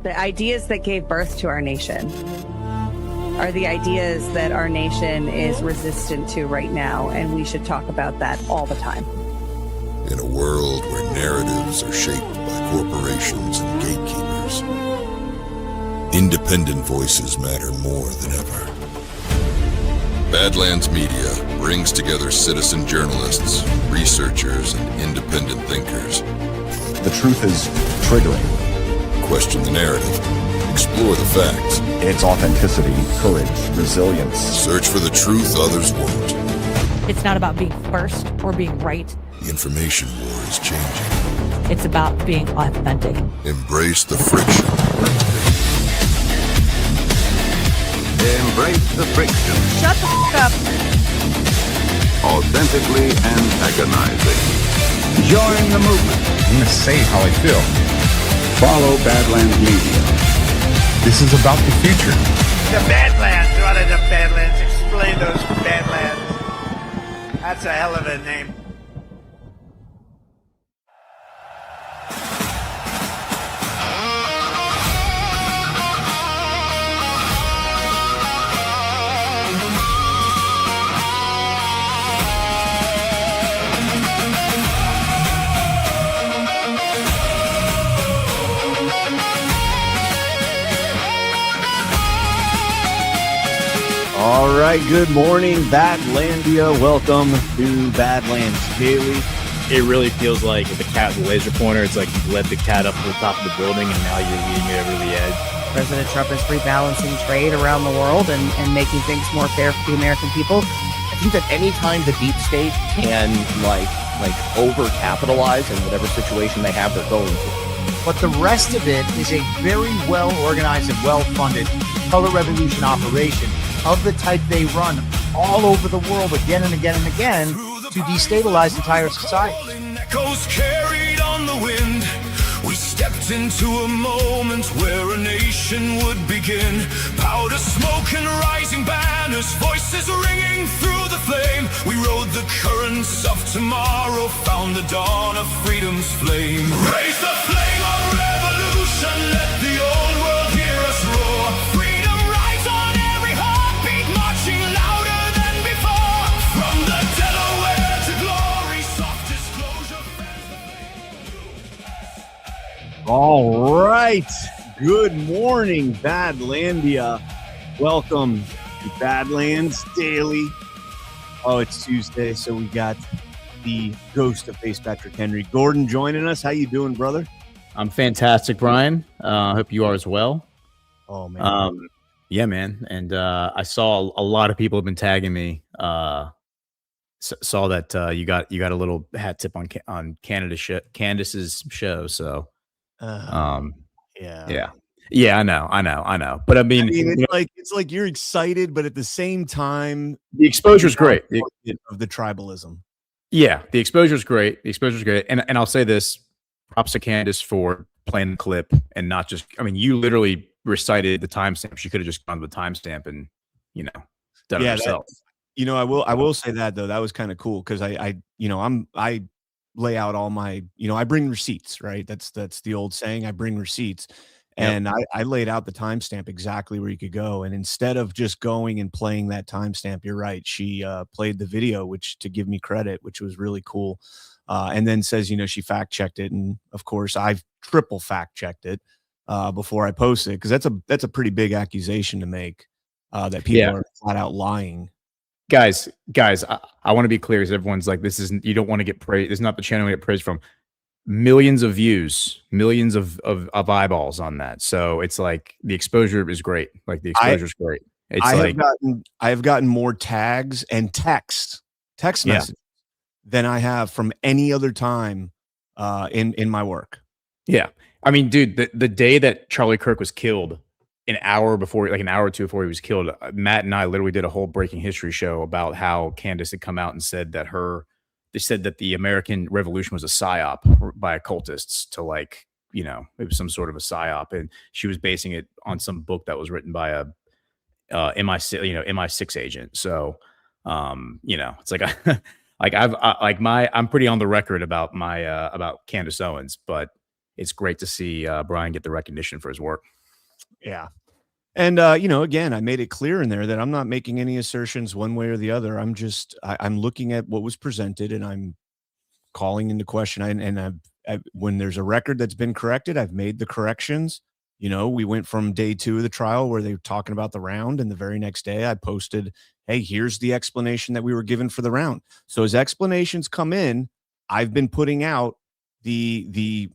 The ideas that gave birth to our nation are the ideas that our nation is resistant to right now, and we should talk about that all the time. In a world where narratives are shaped by corporations and gatekeepers, independent voices matter more than ever. Badlands Media brings together citizen journalists, researchers, and independent thinkers. The truth is triggering. Question the narrative. Explore the facts. It's authenticity, courage, resilience. Search for the truth others won't. It's not about being first or being right. The information war is changing. It's about being authentic. Embrace the friction. Embrace the friction. Shut the f*** up. Authentically and agonizing. Join the movement. I'm going to say how I feel. Follow Badlands Media. This is about the future. The Badlands. What are the Badlands? Explain those Badlands. That's a hell of a name. All right, good morning, Badlandia. Welcome to Badlands Daily. It really feels like the cat with the laser pointer. It's like you led the cat up to the top of the building and now you're leading it over the edge. President Trump is rebalancing trade around the world and making things more fair for the American people. I think that anytime the deep state can like over-capitalize in whatever situation they have, they're going to. But the rest of it is a very well-organized and well-funded color revolution operation of the type they run all over the world again and again and again to destabilize entire society. Echoes carried on the wind. We stepped into a moment where a nation would begin. Powder smoke and rising banners, voices ringing through the flame. We rode the currents of tomorrow, found the dawn of freedom's flame. Raise the flame of revolution, let the old world hear us roar. Freedom rides on every heartbeat, marching louder than before. From the Delaware to glory, soft disclosure. All right, good morning, Badlandia. Welcome to Badlands Daily. Oh, it's Tuesday, so we got the ghost of Face Patrick Henry, Gordon, joining us. How you doing, brother? I'm fantastic, Brian. I hope you are as well. Oh, man. Yeah, man. And I saw a lot of people have been tagging me. Saw that you got a little hat tip on Candace's show. So, yeah. I know. But I mean it's like you're excited, but at the same time, the exposure is great of the tribalism. Yeah, the exposure is great. And I'll say this: props to Candace for playing the clip and not just. I mean, you literally recited the timestamp. She could have just gone to the timestamp and done it herself. I will say that though. That was kind of cool because I lay out all my. I bring receipts, right? That's the old saying. I bring receipts. And I laid out the timestamp exactly where you could go. And instead of just going and playing that timestamp, you're right. She played the video, which to give me credit, which was really cool. And then says, she fact checked it. And of course, I've triple fact checked it before I post it. Because that's a pretty big accusation to make that people are flat out lying. Guys, I want to be clear because everyone's like, you don't want to get praised. This is not the channel you get praised from. Millions of views, millions of eyeballs on that. So it's like the exposure is great. Like the exposure is great. I have gotten more tags and text messages than I have from any other time in my work. Yeah. I mean, dude, the day that Charlie Kirk was killed, an hour or two before he was killed, Matt and I literally did a whole breaking history show about how Candace had come out and said that they said that the American Revolution was a psyop by occultists to it was some sort of a psyop. And she was basing it on some book that was written by a MI6 agent. So, it's like, I'm pretty on the record about my, about Candace Owens, but it's great to see Brian get the recognition for his work. Yeah. And, again, I made it clear in there that I'm not making any assertions one way or the other. I'm just, I'm looking at what was presented and I'm calling into question. When there's a record that's been corrected, I've made the corrections. We went from day 2 of the trial where they were talking about the round, and the very next day I posted, hey, here's the explanation that we were given for the round. So as explanations come in, I've been putting out the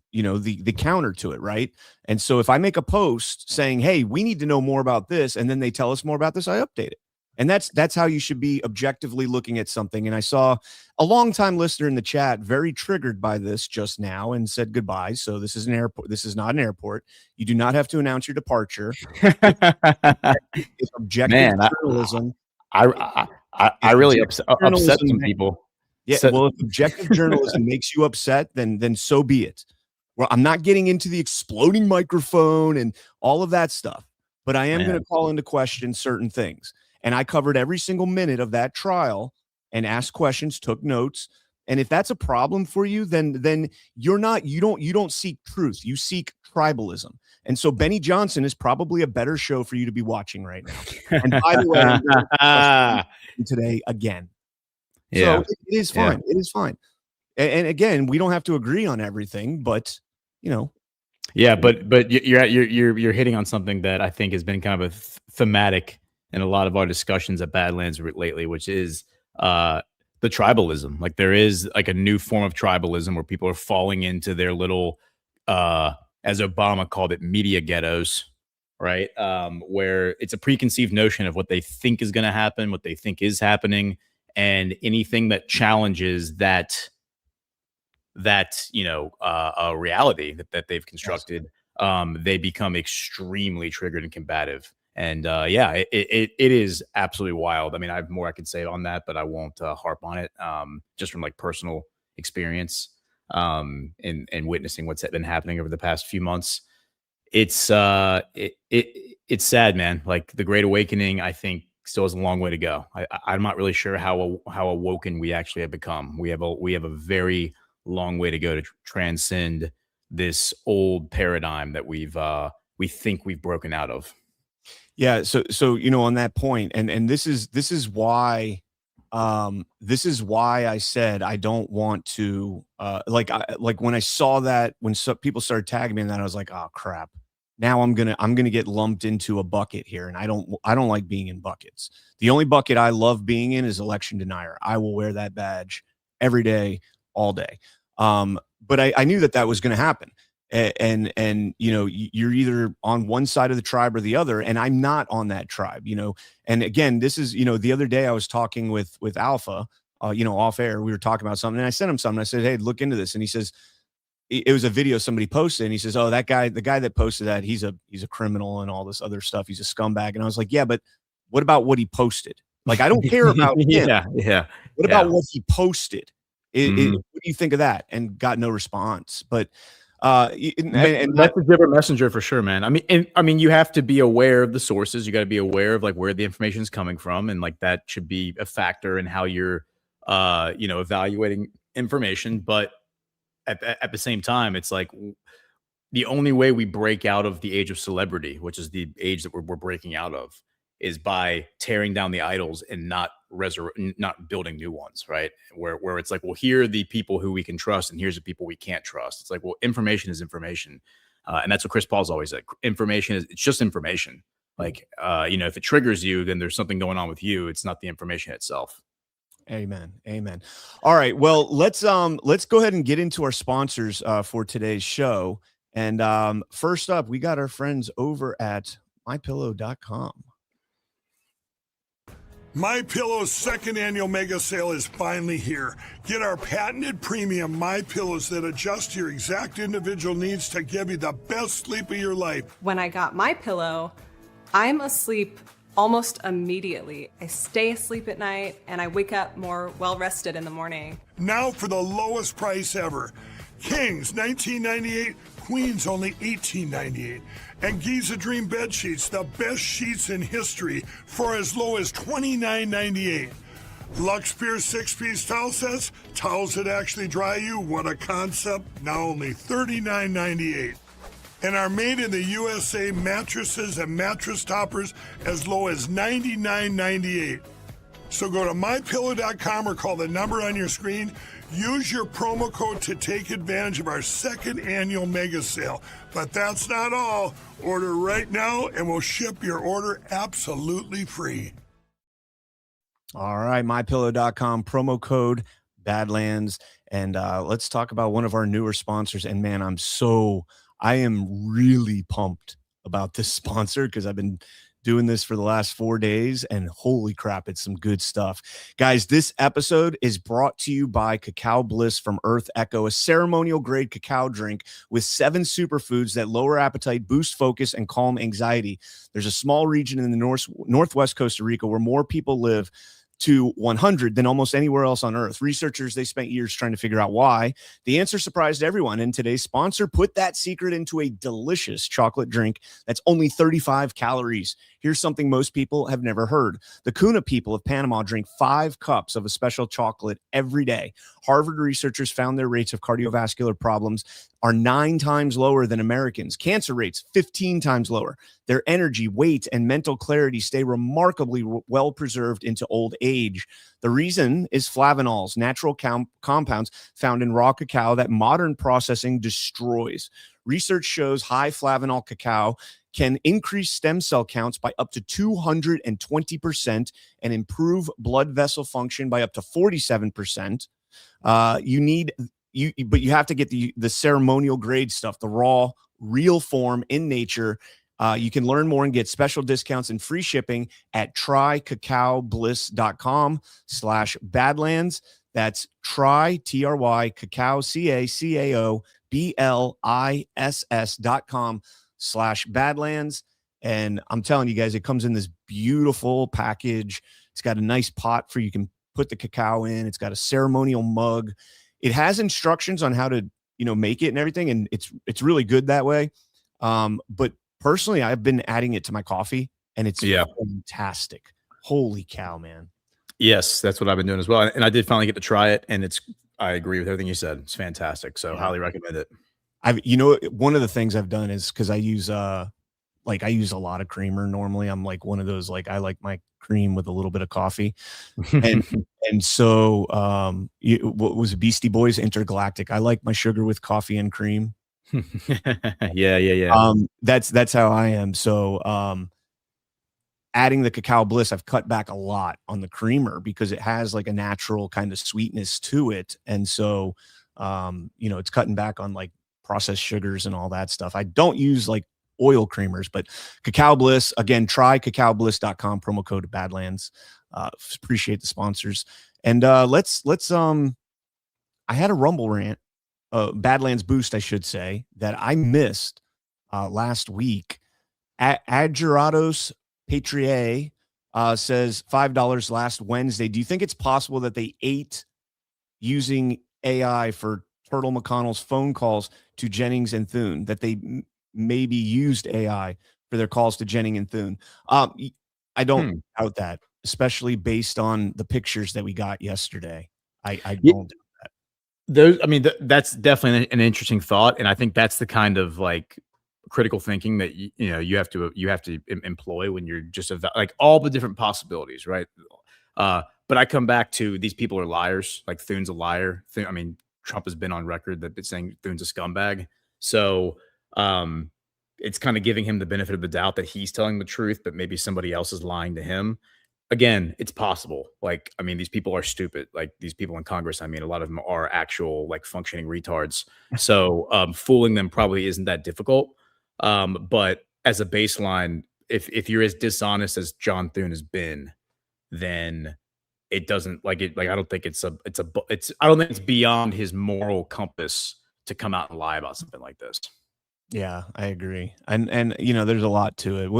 counter to it, right? And so if I make a post saying, hey, we need to know more about this, and then they tell us more about this, I update it. And that's how you should be objectively looking at something. And I saw a longtime listener in the chat very triggered by this just now and said goodbye. So this is an airport. This is not an airport. You do not have to announce your departure. It's objective journalism. I really upset some people. Yeah, well, if objective journalism makes you upset, then so be it. Well, I'm not getting into the exploding microphone and all of that stuff, but I am going to call into question certain things. And I covered every single minute of that trial and asked questions, took notes. And if that's a problem for you, then you don't seek truth. You seek tribalism. And so Benny Johnson is probably a better show for you to be watching right now. And by the way, I'm going to today again. Yeah. So it is fine. Yeah. It is fine. And again, we don't have to agree on everything, but Yeah, but you're hitting on something that I think has been kind of a thematic in a lot of our discussions at Badlands lately, which is the tribalism. Like there is like a new form of tribalism where people are falling into their little, as Obama called it, media ghettos, right? Where it's a preconceived notion of what they think is going to happen, what they think is happening, and anything that challenges that reality that they've constructed, they become extremely triggered and combative. And it is absolutely wild. I mean, I have more I could say on that, but I won't harp on it. Just from like personal experience and witnessing what's been happening over the past few months. It's sad, man. Like the Great Awakening, I think still has a long way to go. I'm not really sure how awoken we actually have become. We have a very long way to go to transcend this old paradigm that we think we've broken out of. Yeah. So, on that point, and this is why I said, I don't want to, like when I saw that, when people started tagging me in that, I was like, oh crap. Now I'm going to get lumped into a bucket here. And I don't like being in buckets. The only bucket I love being in is election denier. I will wear that badge every day, all day. But I knew that was going to happen. And you're either on one side of the tribe or the other, and I'm not on that tribe, and again, this is, the other day I was talking with Alpha, off air, we were talking about something and I sent him something. I said, hey, look into this. And he says, it was a video somebody posted, and he says, oh, that guy, the guy that posted that, he's a criminal and all this other stuff. He's a scumbag. And I was like, yeah, but what about what he posted? Like, I don't care about him. Yeah. What about what he posted? What do you think of that? And got no response. But and that's a different messenger for sure, man. I mean, you have to be aware of the sources. You got to be aware of like where the information is coming from, and like that should be a factor in how you're, evaluating information. But at the same time, it's like the only way we break out of the age of celebrity, which is the age that we're breaking out of, is by tearing down the idols and not building new ones, right? Where it's like, well, here are the people who we can trust, and here's the people we can't trust. It's like, well, information is information, and that's what Chris Paul's always said. It's just information. Like, if it triggers you, then there's something going on with you. It's not the information itself. Amen. All right. Well, let's go ahead and get into our sponsors for today's show. And first up, we got our friends over at mypillow.com. MyPillow's second annual mega sale is finally here. Get our patented premium MyPillows that adjust your exact individual needs to give you the best sleep of your life. When I got MyPillow, I'm asleep almost immediately. I stay asleep at night and I wake up more well-rested in the morning. Now for the lowest price ever. Kings, $19.98. Queens, only $18.98. And Giza Dream bed sheets, the best sheets in history, for as low as $29.98. Lux Pure 6-piece towel sets, towels that actually dry you. What a concept. Now only $39.98. And our made in the USA mattresses and mattress toppers as low as $99.98. So go to mypillow.com or call the number on your screen. Use your promo code to take advantage of our second annual mega sale. But that's not all. Order right now and we'll ship your order absolutely free. All right, mypillow.com, promo code Badlands. And let's talk about one of our newer sponsors. And man, I am really pumped about this sponsor because I've been doing this for the last 4 days and holy crap, it's some good stuff. Guys, this episode is brought to you by Cacao Bliss from Earth Echo, a ceremonial grade cacao drink with 7 superfoods that lower appetite, boost focus, and calm anxiety. There's a small region in the northwest Costa Rica where more people live to 100 than almost anywhere else on Earth. Researchers, they spent years trying to figure out why. The answer surprised everyone, and today's sponsor put that secret into a delicious chocolate drink that's only 35 calories. Here's something most people have never heard. The Cuna people of Panama drink 5 cups of a special chocolate every day. Harvard researchers found their rates of cardiovascular problems are 9 times lower than Americans. Cancer rates 15 times lower. Their energy, weight, and mental clarity stay remarkably well preserved into old age. The reason is flavanols, natural compounds found in raw cacao that modern processing destroys. Research shows high flavanol cacao can increase stem cell counts by up to 220% and improve blood vessel function by up to 47%. But you have to get the ceremonial grade stuff, the raw, real form in nature. You can learn more and get special discounts and free shipping at trycacaobliss.com/Badlands. That's try, cacao, CACAOBLISS.com/Badlands. And I'm telling you guys, it comes in this beautiful package. It's got a nice pot for you can put the cacao in. It's got a ceremonial mug. It has instructions on how to, make it and everything. And it's really good that way. But personally, I've been adding it to my coffee and it's fantastic. Holy cow, man. Yes, that's what I've been doing as well. And I did finally get to try it. And I agree with everything you said. It's fantastic. So highly recommend it. One of the things I've done is because I use a lot of creamer normally. I'm like one of those, I like my cream with a little bit of coffee. And so what was it, Beastie Boys, Intergalactic? I like my sugar with coffee and cream. Yeah. That's how I am. So adding the Cacao Bliss, I've cut back a lot on the creamer because it has like a natural kind of sweetness to it. And so it's cutting back on like processed sugars and all that stuff. I don't use like oil creamers, but Cacao Bliss, again, try cacaobliss.com, promo code Badlands. Appreciate the sponsors. And let's I had a Rumble rant, Badlands boost, I should say, that I missed last week. Adjurados Patriae says $5 last Wednesday. Do you think it's possible that they ate using AI for Turtle McConnell's phone calls to Jennings and Thune, that they maybe used AI for their calls to Jennings and Thune? I don't doubt that, especially based on the pictures that we got yesterday. I don't doubt that. That's definitely an interesting thought. And I think that's the kind of like critical thinking that you have to employ when you're just like all the different possibilities, right? But I come back to these people are liars. Like Thune's a liar. Trump has been on record that it's saying Thune's a scumbag. So it's kind of giving him the benefit of the doubt that he's telling the truth, but maybe somebody else is lying to him. Again, it's possible. These people are stupid. Like these people in Congress, a lot of them are actual like functioning retards. So fooling them probably isn't that difficult. But as a baseline, if you're as dishonest as John Thune has been, then it doesn't I don't think I don't think it's beyond his moral compass to come out and lie about something like this. Yeah, I agree. And there's a lot to it.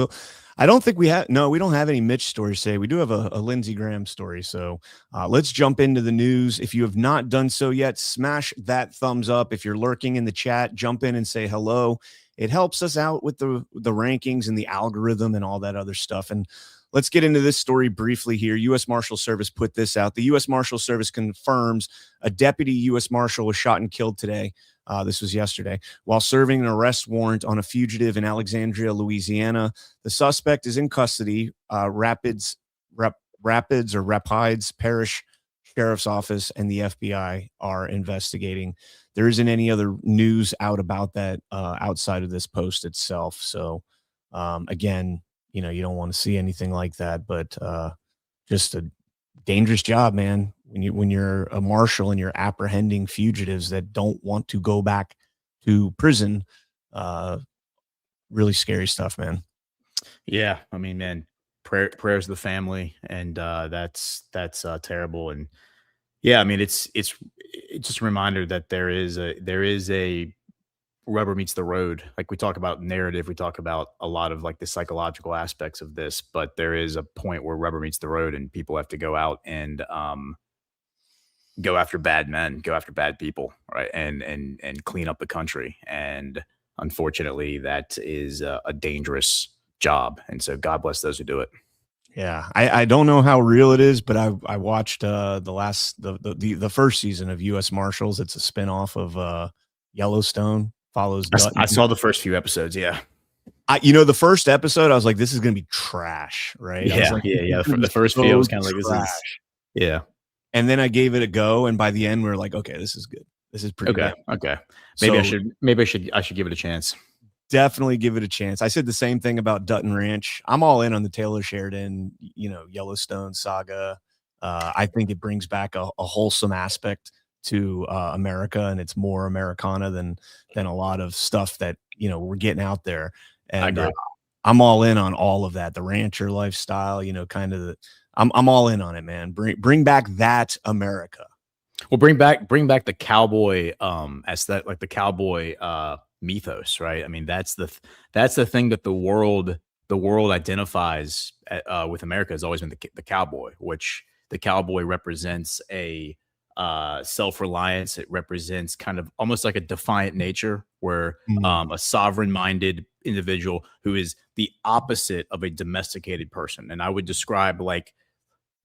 I don't think we don't have any Mitch stories today. We do have a Lindsey Graham story. So let's jump into the news. If you have not done so yet, smash that thumbs up. If you're lurking in the chat, jump in and say hello. It helps us out with the rankings and the algorithm and all that other stuff. And let's get into this story briefly here. U.S. Marshal Service put this out. The U.S. Marshal Service confirms a deputy U.S. Marshal was shot and killed today. This was yesterday while serving an arrest warrant on a fugitive in Alexandria, Louisiana. The suspect is in custody. Rapides Parish Sheriff's Office and the FBI are investigating. There isn't any other news out about that outside of this post itself. So again, you don't want to see anything like that, but just a dangerous job, man. When you're a marshal and you're apprehending fugitives that don't want to go back to prison, really scary stuff, man. Yeah, I mean, man, prayers to the family, and that's terrible. And yeah, I mean, it's just a reminder that there is a rubber meets the road. Like we talk about narrative, we talk about a lot of like the psychological aspects of this, but there is a point where rubber meets the road, and people have to go out and go after bad men, go after bad people, right, and clean up the country. And unfortunately, that is a dangerous job. And so, God bless those who do it. Yeah, I don't know how real it is, but I watched the first season of U.S. Marshals. It's a spinoff of Yellowstone. Follows. I saw the first few episodes. Yeah, the first episode, I was like, this is gonna be trash, right? Yeah, like, yeah. The first few, I was kind of like, this is, yeah. And then I gave it a go, and by the end, we were like, okay, this is good. This is pretty good. Okay. Maybe I should give it a chance. Definitely give it a chance. I said the same thing about Dutton Ranch. I'm all in on the Taylor Sheridan, Yellowstone saga. I think it brings back a wholesome aspect to America, and it's more Americana than a lot of stuff that we're getting out there. And I'm all in on all of that. The rancher lifestyle, kind of I'm all in on it, man. Bring back that America. Well, bring back the cowboy aesthetic, like the cowboy mythos, right? I mean, that's the thing that the world identifies with America has always been the cowboy, which the cowboy represents a self-reliance. It represents kind of almost like a defiant nature, where a sovereign-minded individual who is the opposite of a domesticated person. And I would describe like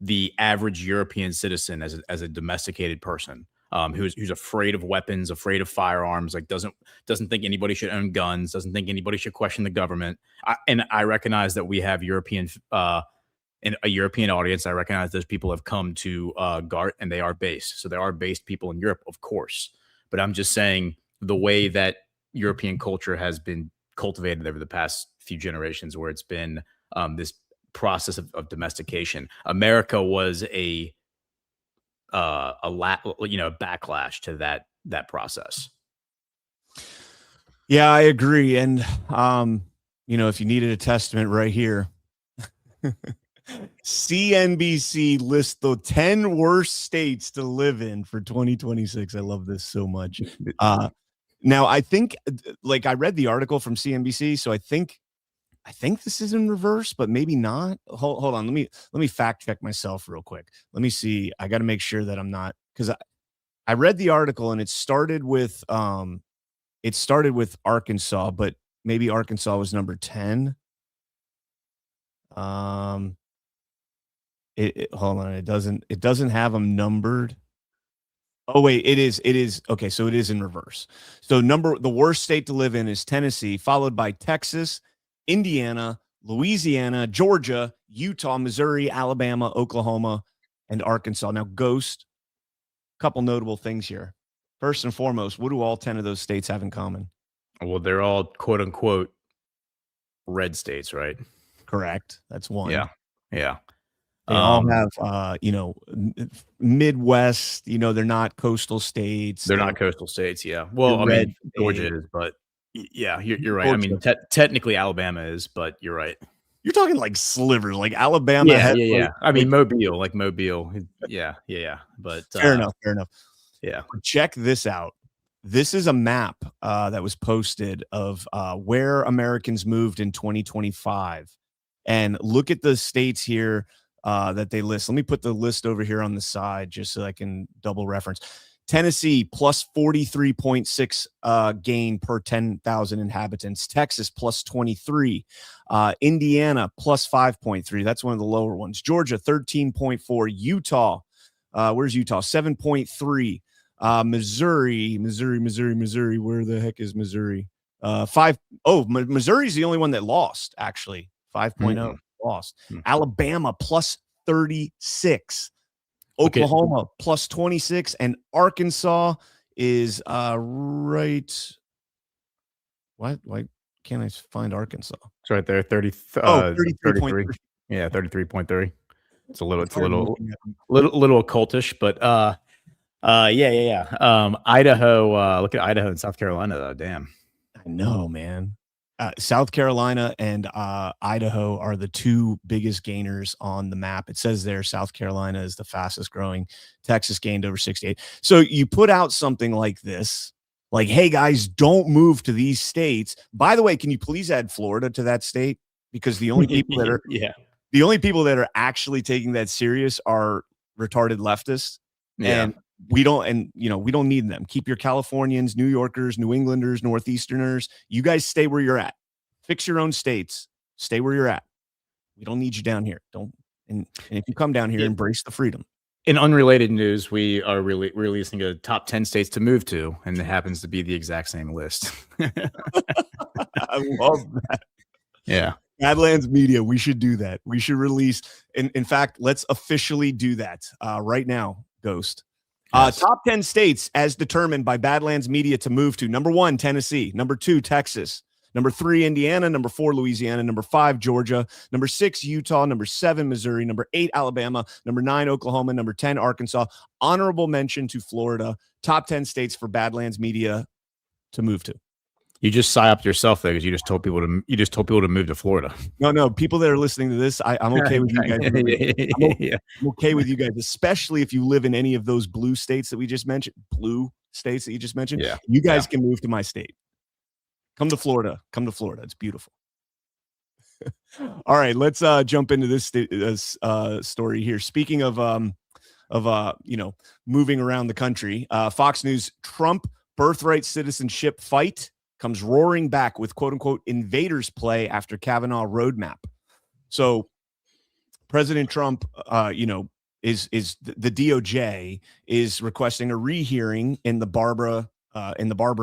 the average European citizen as a domesticated person, who's afraid of weapons, afraid of firearms, like doesn't think anybody should own guns, doesn't think anybody should question the government. I recognize that we have in a European audience. I recognize those people have come to GART, and they are based. So there are based people in Europe, of course. But I'm just saying the way that European culture has been cultivated over the past few generations, where it's been this process of domestication. America was a backlash to that process. Yeah, I agree. And if you needed a testament right here, CNBC lists the 10 worst states to live in for 2026. I love this so much. Now I think, like, I read the article from CNBC, so I think this is in reverse, but maybe not. Hold on. Let me fact check myself real quick. Let me see. I got to make sure that I'm not, because I read the article and it started with Arkansas, but maybe Arkansas was number 10. Hold on. It doesn't have them numbered. Oh wait, it is. Okay. So it is in reverse. So the worst state to live in is Tennessee, followed by Texas, Indiana, Louisiana, Georgia, Utah, Missouri, Alabama, Oklahoma, and Arkansas. Now, Ghost, a couple notable things here. First and foremost, what do all 10 of those states have in common? Well, they're all quote unquote red states, right? Correct. That's one. Yeah. They all have, Midwest, they're not coastal states. They're not coastal states. Yeah. Well, I mean, Georgia is, but yeah, you're right. Georgia. I mean, technically Alabama is, but you're right. You're talking like slivers, like Alabama. Yeah. I mean, Mobile. Yeah. But fair enough. Yeah. Check this out. This is a map that was posted of where Americans moved in 2025. And look at the states here that they list. Let me put the list over here on the side just so I can double reference. Tennessee plus 43.6 gain per 10,000 inhabitants. Texas plus 23. Indiana plus 5.3. That's one of the lower ones. Georgia 13.4. Utah, where's Utah? 7.3. Missouri. Where the heck is Missouri? Missouri's the only one that lost, actually. 5.0 lost. Alabama plus 36. Oklahoma plus 26, and Arkansas is right. Why can't I find Arkansas? It's right there. 33.3. Yeah, 33.3. It's a little occultish, but Idaho. Look at Idaho and South Carolina, though. Damn. I know, man. South Carolina and Idaho are the two biggest gainers on the map. It says there South Carolina is the fastest growing. Texas gained over 68. So you put out something like this, like, hey, guys, don't move to these states. By the way, can you please add Florida to that state? Because the only people that are the only people that are actually taking that serious are retarded leftists. Yeah. And we don't need them. Keep your Californians, New Yorkers, New Englanders, Northeasterners. You guys stay where you're at. Fix your own states. Stay where you're at. We don't need you down here. And if you come down here, embrace the freedom. In unrelated news, we are releasing a top 10 states to move to, and it happens to be the exact same list. I love that. Yeah. Badlands Media, we should do that. We should release. In fact, let's officially do that right now, Ghost. Yes. Top 10 states as determined by Badlands Media to move to. Number 1, Tennessee. Number 2, Texas. Number 3, Indiana. Number 4, Louisiana. Number 5, Georgia. Number 6, Utah. Number 7, Missouri. Number 8, Alabama. Number 9, Oklahoma. Number 10, Arkansas. Honorable mention to Florida. Top 10 states for Badlands Media to move to. You just psyoped yourself there because you just told people to move to Florida. No, people that are listening to this, I'm okay with you guys. I'm okay with you guys, especially if you live in any of those blue states that we just mentioned. Blue states that you just mentioned. Yeah, you guys can move to my state. Come to Florida. It's beautiful. All right, let's jump into this story here. Speaking of moving around the country, Fox News: Trump birthright citizenship fight comes roaring back with quote unquote invaders play after Kavanaugh roadmap. So President Trump, is the DOJ is requesting a rehearing in the Barbara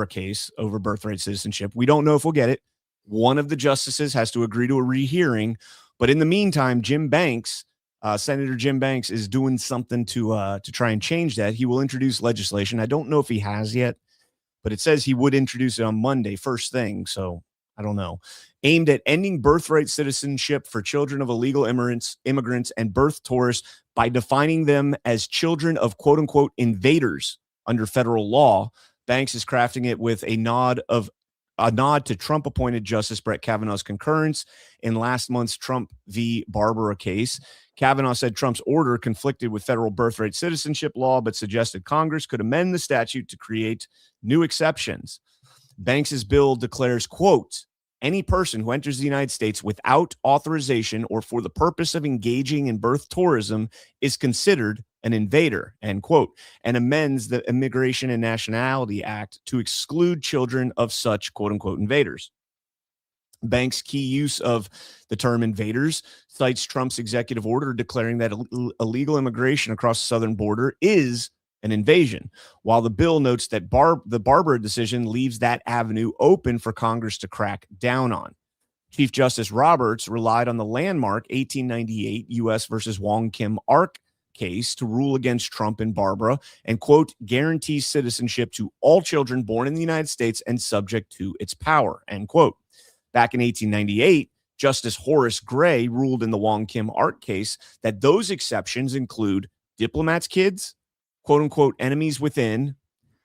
case over birthright citizenship. We don't know if we'll get it. One of the justices has to agree to a rehearing, but in the meantime, Senator Jim Banks is doing something to try and change that. He will introduce legislation. I don't know if he has yet, but it says he would introduce it on Monday, first thing. So I don't know. Aimed at ending birthright citizenship for children of illegal immigrants and birth tourists by defining them as children of quote unquote invaders under federal law. Banks is crafting it with a nod to Trump appointed Justice Brett Kavanaugh's concurrence in last month's Trump v. Barbara case. Kavanaugh said Trump's order conflicted with federal birthright citizenship law, but suggested Congress could amend the statute to create new exceptions. Banks's bill declares, quote, any person who enters the United States without authorization or for the purpose of engaging in birth tourism is considered an invader, end quote, and amends the Immigration and Nationality Act to exclude children of such quote unquote invaders. Banks' key use of the term invaders cites Trump's executive order declaring that illegal immigration across the southern border is an invasion, while the bill notes that the Barbara decision leaves that avenue open for Congress to crack down on. Chief Justice Roberts relied on the landmark 1898 U.S. versus Wong Kim Ark case to rule against Trump and Barbara and, quote, guarantees citizenship to all children born in the United States and subject to its power, end quote. Back in 1898, Justice Horace Gray ruled in the Wong Kim Ark case that those exceptions include diplomats' kids, quote unquote, enemies within,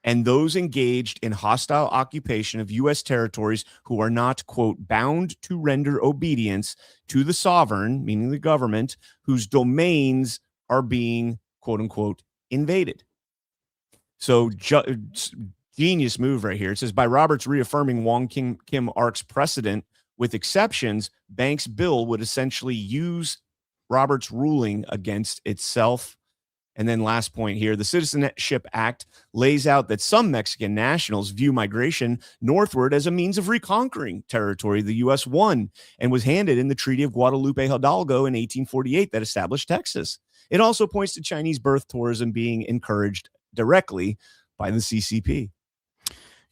and those engaged in hostile occupation of U.S. territories who are not, quote, bound to render obedience to the sovereign, meaning the government, whose domains are being, quote unquote, invaded. So genius move right here. It says, by Roberts reaffirming Wong Kim Ark's precedent with exceptions, Banks' bill would essentially use Roberts' ruling against itself. And then last point here, the Citizenship Act lays out that some Mexican nationals view migration northward as a means of reconquering territory the U.S. won and was handed in the Treaty of Guadalupe Hidalgo in 1848 that established Texas. It also points to Chinese birth tourism being encouraged directly by the CCP.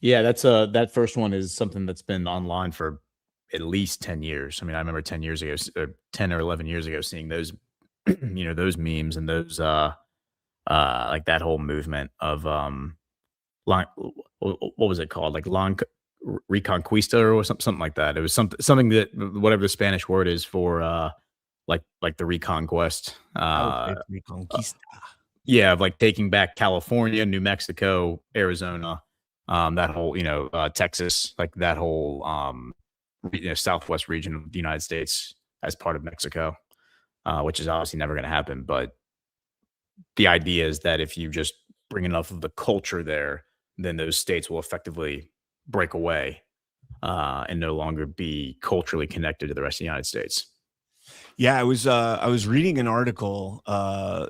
Yeah, that's that first one is something that's been online for at least 10 years. I mean, I remember 10 years ago, 10 or 11 years ago, seeing those, those memes and those, like that whole movement of, what was it called? Like Reconquista or something like that. It was something that, whatever the Spanish word is for, like the reconquest. Reconquista. Yeah, of like taking back California, New Mexico, Arizona, that whole, Texas, like that whole, southwest region of the United States as part of Mexico, which is obviously never going to happen. But the idea is that if you just bring enough of the culture there, then those states will effectively break away and no longer be culturally connected to the rest of the United States. Yeah, I was reading an article. I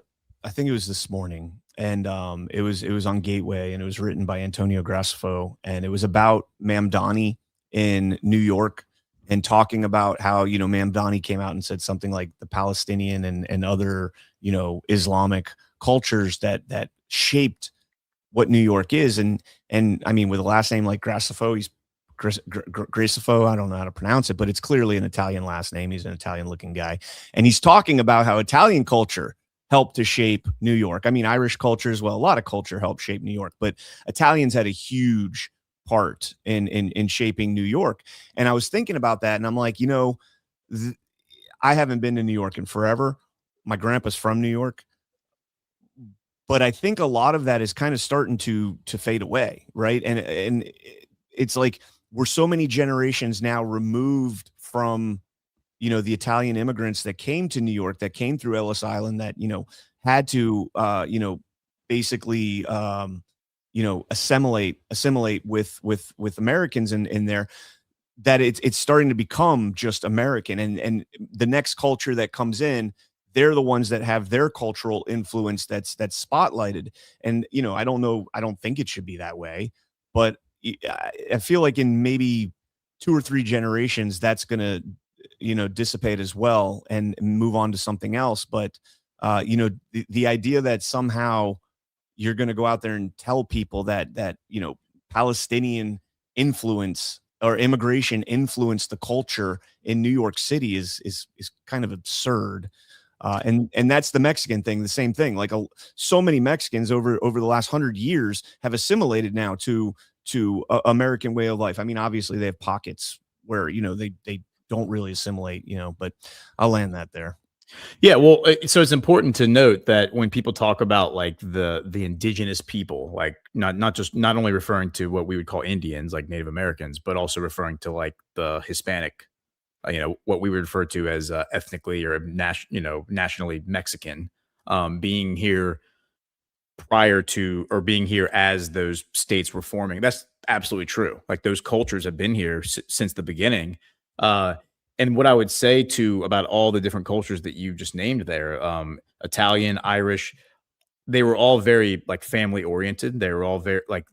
think it was this morning, and it was on Gateway, and it was written by Antonio Gracefo, and it was about Mamdani in New York, and talking about how, Mamdani came out and said something like the Palestinian and other, Islamic cultures that shaped what New York is. And I mean, with a last name like Gracefo, he's Gracefo, I don't know how to pronounce it, but it's clearly an Italian last name. He's an Italian looking guy. And he's talking about how Italian culture helped to shape New York. I mean, Irish culture as well. A lot of culture helped shape New York, but Italians had a huge part in shaping New York. And I was thinking about that, and I'm like, I haven't been to New York in forever. My grandpa's from New York, but I think a lot of that is kind of starting to fade away, right? And it's like we're so many generations now removed from, the Italian immigrants that came to New York, that came through Ellis Island, that, had to, basically, assimilate with Americans in there, that it's starting to become just American. And the next culture that comes in, they're the ones that have their cultural influence that's spotlighted. And, I don't think it should be that way, but I feel like in maybe 2 or 3 generations, that's going to, dissipate as well and move on to something else. But, the idea that somehow you're going to go out there and tell people that Palestinian influence or immigration influenced the culture in New York City is kind of absurd. And that's the Mexican thing, the same thing. Like so many Mexicans over the last 100 years have assimilated now to American way of life. I mean, obviously they have pockets where, they don't really assimilate, but I'll land that there. Yeah, well, so it's important to note that when people talk about like the indigenous people, like not only referring to what we would call Indians, like Native Americans, but also referring to like the Hispanic, what we would refer to as ethnically or nationally Mexican, being here prior to or being here as those states were forming. That's absolutely true. Like those cultures have been here since the beginning. And what I would say about all the different cultures that you just named there, Italian, Irish, they were all very like family oriented. They were all very like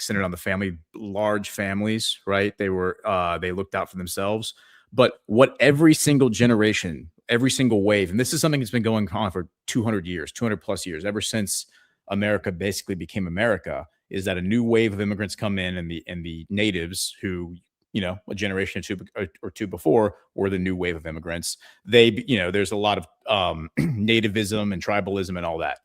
centered on the family, large families, right? They looked out for themselves. But what every single generation, every single wave, and this is something that's been going on for 200 years, 200 plus years, ever since America basically became America, is that a new wave of immigrants come in, and the natives who, a generation or two before were the new wave of immigrants. There's a lot of nativism and tribalism and all that.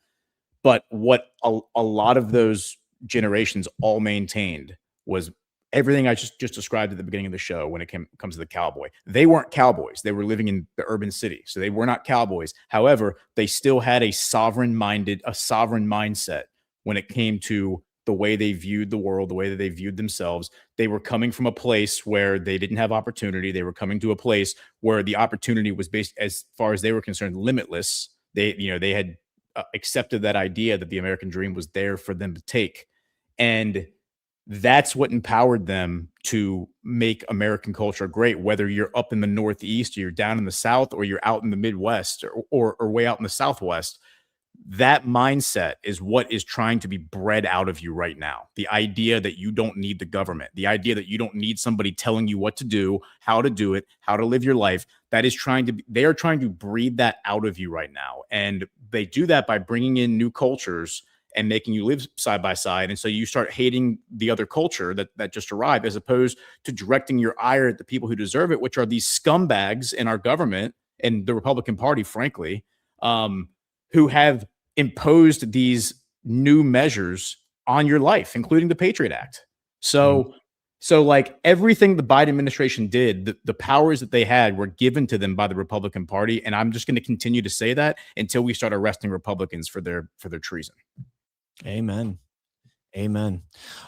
But what a lot of those generations all maintained was everything I just described at the beginning of the show when it comes to the cowboy. They weren't cowboys. They were living in the urban city. So they were not cowboys. However, they still had a sovereign mindset when it came to the way they viewed the world, the way that they viewed themselves. They were coming from a place where they didn't have opportunity. They were coming to a place where the opportunity was based, as far as they were concerned, limitless. They had accepted that idea that the American dream was there for them to take. And that's what empowered them to make American culture great, whether you're up in the Northeast, or you're down in the South, or you're out in the Midwest, or way out in the Southwest. that mindset is what is trying to be bred out of you right now. The idea that you don't need the government, the idea that you don't need somebody telling you what to do, how to do it, how to live your life. They are trying to breed that out of you right now. And they do that by bringing in new cultures and making you live side by side. And so you start hating the other culture that just arrived, as opposed to directing your ire at the people who deserve it, which are these scumbags in our government and the Republican Party, frankly, who have imposed these new measures on your life, including the Patriot Act. So like everything the Biden administration did, the powers that they had were given to them by the Republican Party. And I'm just going to continue to say that until we start arresting Republicans for their treason. Amen.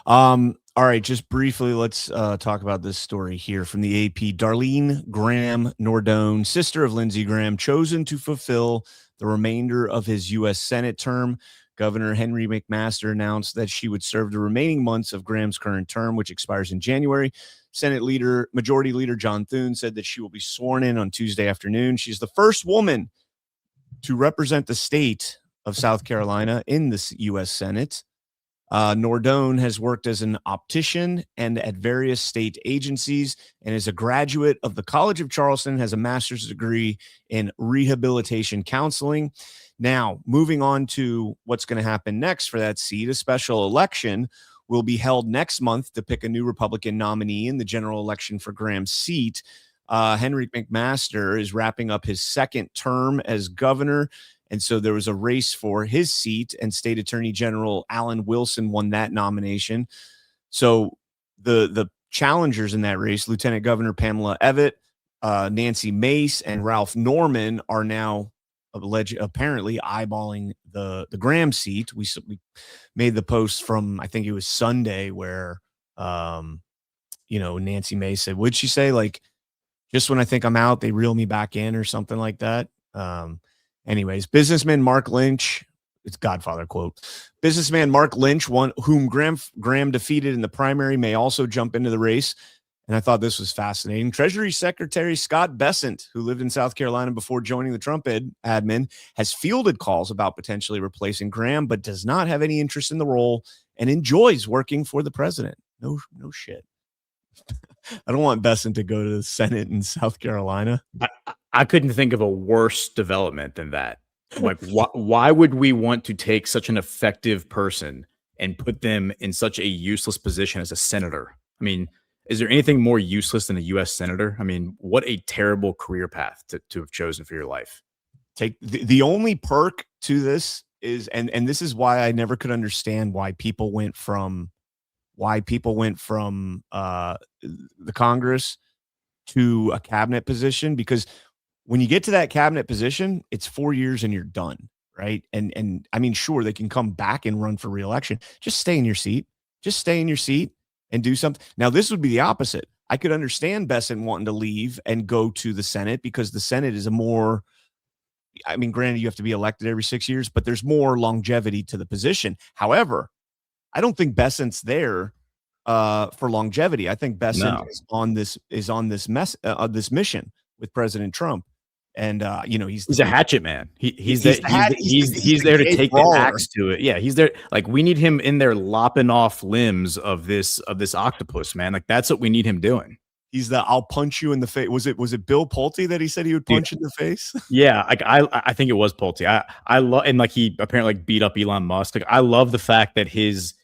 All right, just briefly, let's talk about this story here from the AP. Darlene Graham Nordone, sister of Lindsey Graham, chosen to fulfill the remainder of his U.S. Senate term. Governor Henry McMaster announced that she would serve the remaining months of Graham's current term, which expires in January. Majority Leader John Thune said that she will be sworn in on Tuesday afternoon. She's the first woman to represent the state of South Carolina in the U.S. Senate. Nordone has worked as an optician and at various state agencies and is a graduate of the College of Charleston, has a master's degree in rehabilitation counseling. Now, moving on to what's going to happen next for that seat, a special election will be held next month to pick a new Republican nominee in the general election for Graham's seat. Henry McMaster is wrapping up his second term as governor. And so there was a race for his seat, and State Attorney General Alan Wilson won that nomination. So the challengers in that race, Lieutenant Governor Pamela Evette, Nancy Mace, and Ralph Norman, are now apparently eyeballing the Graham seat. We made the post from, I think it was Sunday, where Nancy Mace said, what'd she say? Like, just when I think I'm out, they reel me back in, or something like that. Anyways, businessman Mark Lynch, it's Godfather quote. Businessman Mark Lynch, whom Graham defeated in the primary, may also jump into the race. And I thought this was fascinating. Treasury Secretary Scott Bessent, who lived in South Carolina before joining the Trump admin, has fielded calls about potentially replacing Graham, but does not have any interest in the role and enjoys working for the president. No shit. I don't want Bessent to go to the Senate in South Carolina. I couldn't think of a worse development than that. Like, why would we want to take such an effective person and put them in such a useless position as a senator? I mean, is there anything more useless than a U.S. senator? I mean, what a terrible career path to have chosen for your life. Take the only perk to this is, and this is why I never could understand why people went from the Congress to a cabinet position, because when you get to that cabinet position, it's 4 years and you're done, right? And I mean, sure, they can come back and run for re-election. Just stay in your seat. Just stay in your seat and do something. Now, this would be the opposite. I could understand Bessent wanting to leave and go to the Senate, because the Senate is granted, you have to be elected every 6 years, but there's more longevity to the position. However, I don't think Bessent's there for longevity. I think Bessent is on this mission with President Trump, and he's a hatchet man. He's there to take the axe to it. Yeah, he's there. Like, we need him in there lopping off limbs of this octopus, man. Like, that's what we need him doing. He's the I'll punch you in the face. Was it Bill Pulte that he said he would punch in the face? Yeah, like I think it was Pulte. I love, and like he apparently beat up Elon Musk. Like, I love the fact that his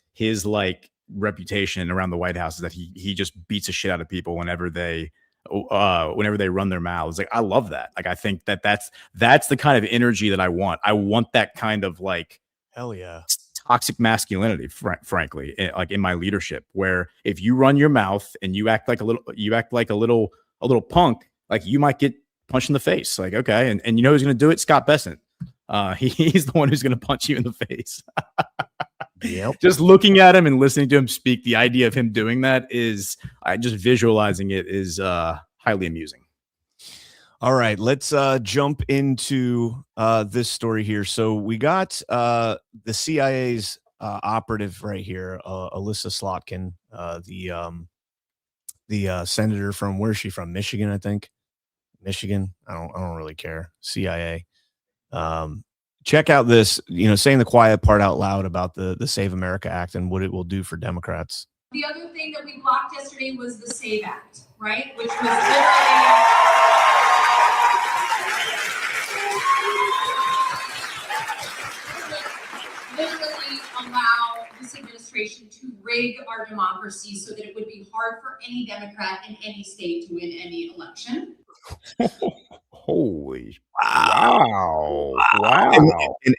like reputation around the White House is that he just beats the shit out of people whenever they run their mouths. Like, I love that. Like, I think that's the kind of energy that I want. I want that kind of, like, hell yeah, toxic masculinity, frankly, like in my leadership, where if you run your mouth and you act like a little punk, like, you might get punched in the face. Like, okay. And you know who's going to do it? Scott Bessent. He's the one who's going to punch you in the face. Yep. Just looking at him and listening to him speak, the idea of him doing that is, just visualizing it is highly amusing. All right, let's jump into this story here. So we got the CIA's operative right here, Alyssa Slotkin, the senator from, where's she from? Michigan, I think. Michigan. I don't really care. CIA. check out this, saying the quiet part out loud about the Save America Act and what it will do for Democrats. The other thing that we blocked yesterday was the SAVE Act, right? Which was literally allow this administration to rig our democracy so that it would be hard for any Democrat in any state to win any election. Holy wow.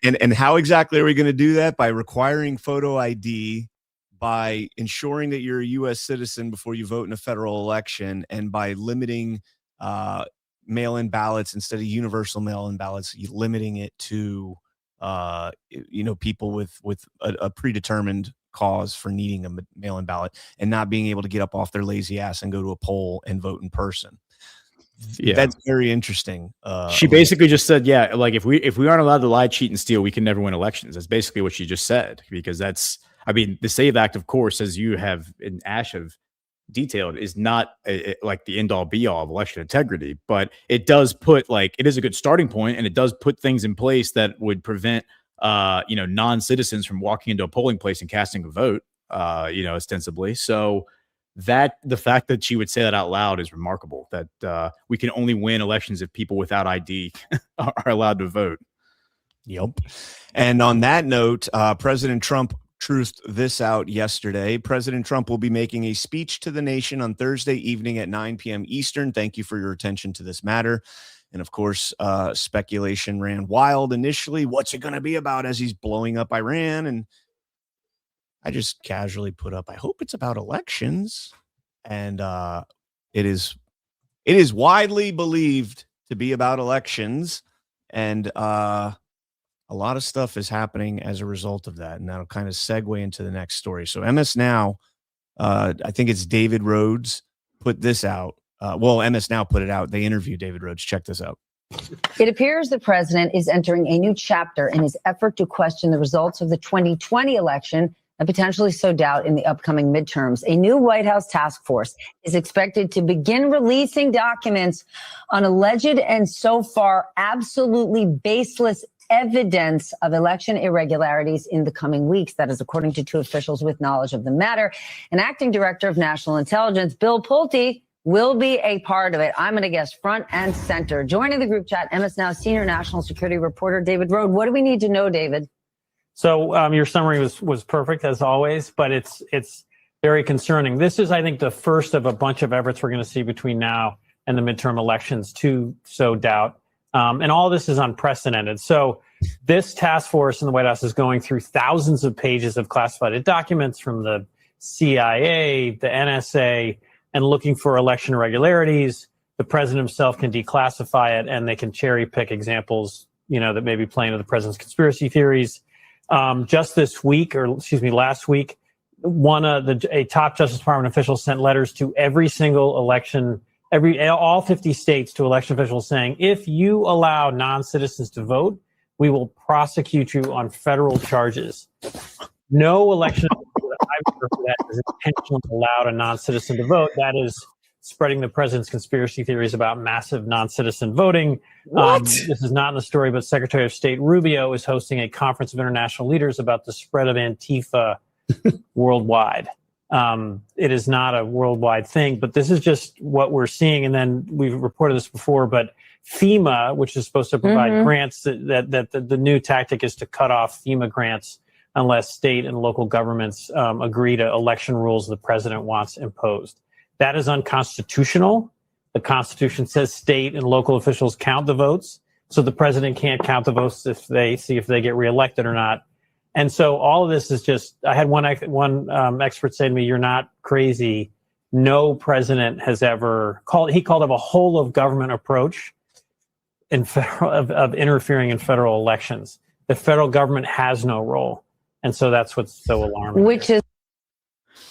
And how exactly are we going to do that? By requiring photo ID, by ensuring that you're a U.S. citizen before you vote in a federal election, and by limiting mail-in ballots instead of universal mail-in ballots, limiting it to people with a predetermined cause for needing a mail-in ballot and not being able to get up off their lazy ass and go to a poll and vote in person. Yeah, that's very interesting. She basically just said, yeah, like if we aren't allowed to lie, cheat, and steal, we can never win elections. That's basically what she just said, because the SAVE Act, of course, as you have in Ash have detailed, is not like the end all be all of election integrity, but it does put it is a good starting point, and it does put things in place that would prevent non-citizens from walking into a polling place and casting a vote, ostensibly. So that the fact that she would say that out loud is remarkable, that we can only win elections if people without ID are allowed to vote. Yep. And on that note, President Trump truthed this out yesterday. President Trump will be making a speech to the nation on Thursday evening at 9 p.m. Eastern. Thank you for your attention to this matter. And of course, speculation ran wild initially. What's it going to be about as he's blowing up Iran? And I just casually put up, I hope it's about elections. And it is widely believed to be about elections. And a lot of stuff is happening as a result of that. And that'll kind of segue into the next story. So MS Now, I think it's David Rhodes put this out. MS Now put it out. They interviewed David Rhodes. Check this out. It appears the president is entering a new chapter in his effort to question the results of the 2020 election and potentially sow doubt in the upcoming midterms. A new White House task force is expected to begin releasing documents on alleged and so far absolutely baseless evidence of election irregularities in the coming weeks. That is according to two officials with knowledge of the matter. An acting director of national intelligence, Bill Pulte, will be a part of it. I'm going to guess front and center. Joining the group chat, MS Now senior national security reporter David Rhodes. What do we need to know, David? So your summary was perfect as always, but it's very concerning. This is, I think, the first of a bunch of efforts we're going to see between now and the midterm elections to sow doubt. And all this is unprecedented. So this task force in the White House is going through thousands of pages of classified documents from the CIA, the NSA, and looking for election irregularities. The president himself can declassify it, and they can cherry pick examples, that may be playing to the president's conspiracy theories. Just this week, last week, a top Justice Department official sent letters to every single election, all 50 states, to election officials saying, if you allow non-citizens to vote, we will prosecute you on federal charges. No election official that I've heard of that has intentionally allowed a non-citizen to vote. That is spreading the president's conspiracy theories about massive non-citizen voting. This is not in the story, but Secretary of State Rubio is hosting a conference of international leaders about the spread of Antifa worldwide. It is not a worldwide thing, but this is just what we're seeing. And then we've reported this before, but FEMA, which is supposed to provide grants, that the new tactic is to cut off FEMA grants unless state and local governments agree to election rules the president wants imposed. That is unconstitutional. The Constitution says state and local officials count the votes, so the president can't count the votes if they see if they get reelected or not. And so all of this is just, I had one expert say to me, you're not crazy. No president has ever called it a whole of government approach of interfering in federal elections. The federal government has no role. And so that's what's so alarming. Which is,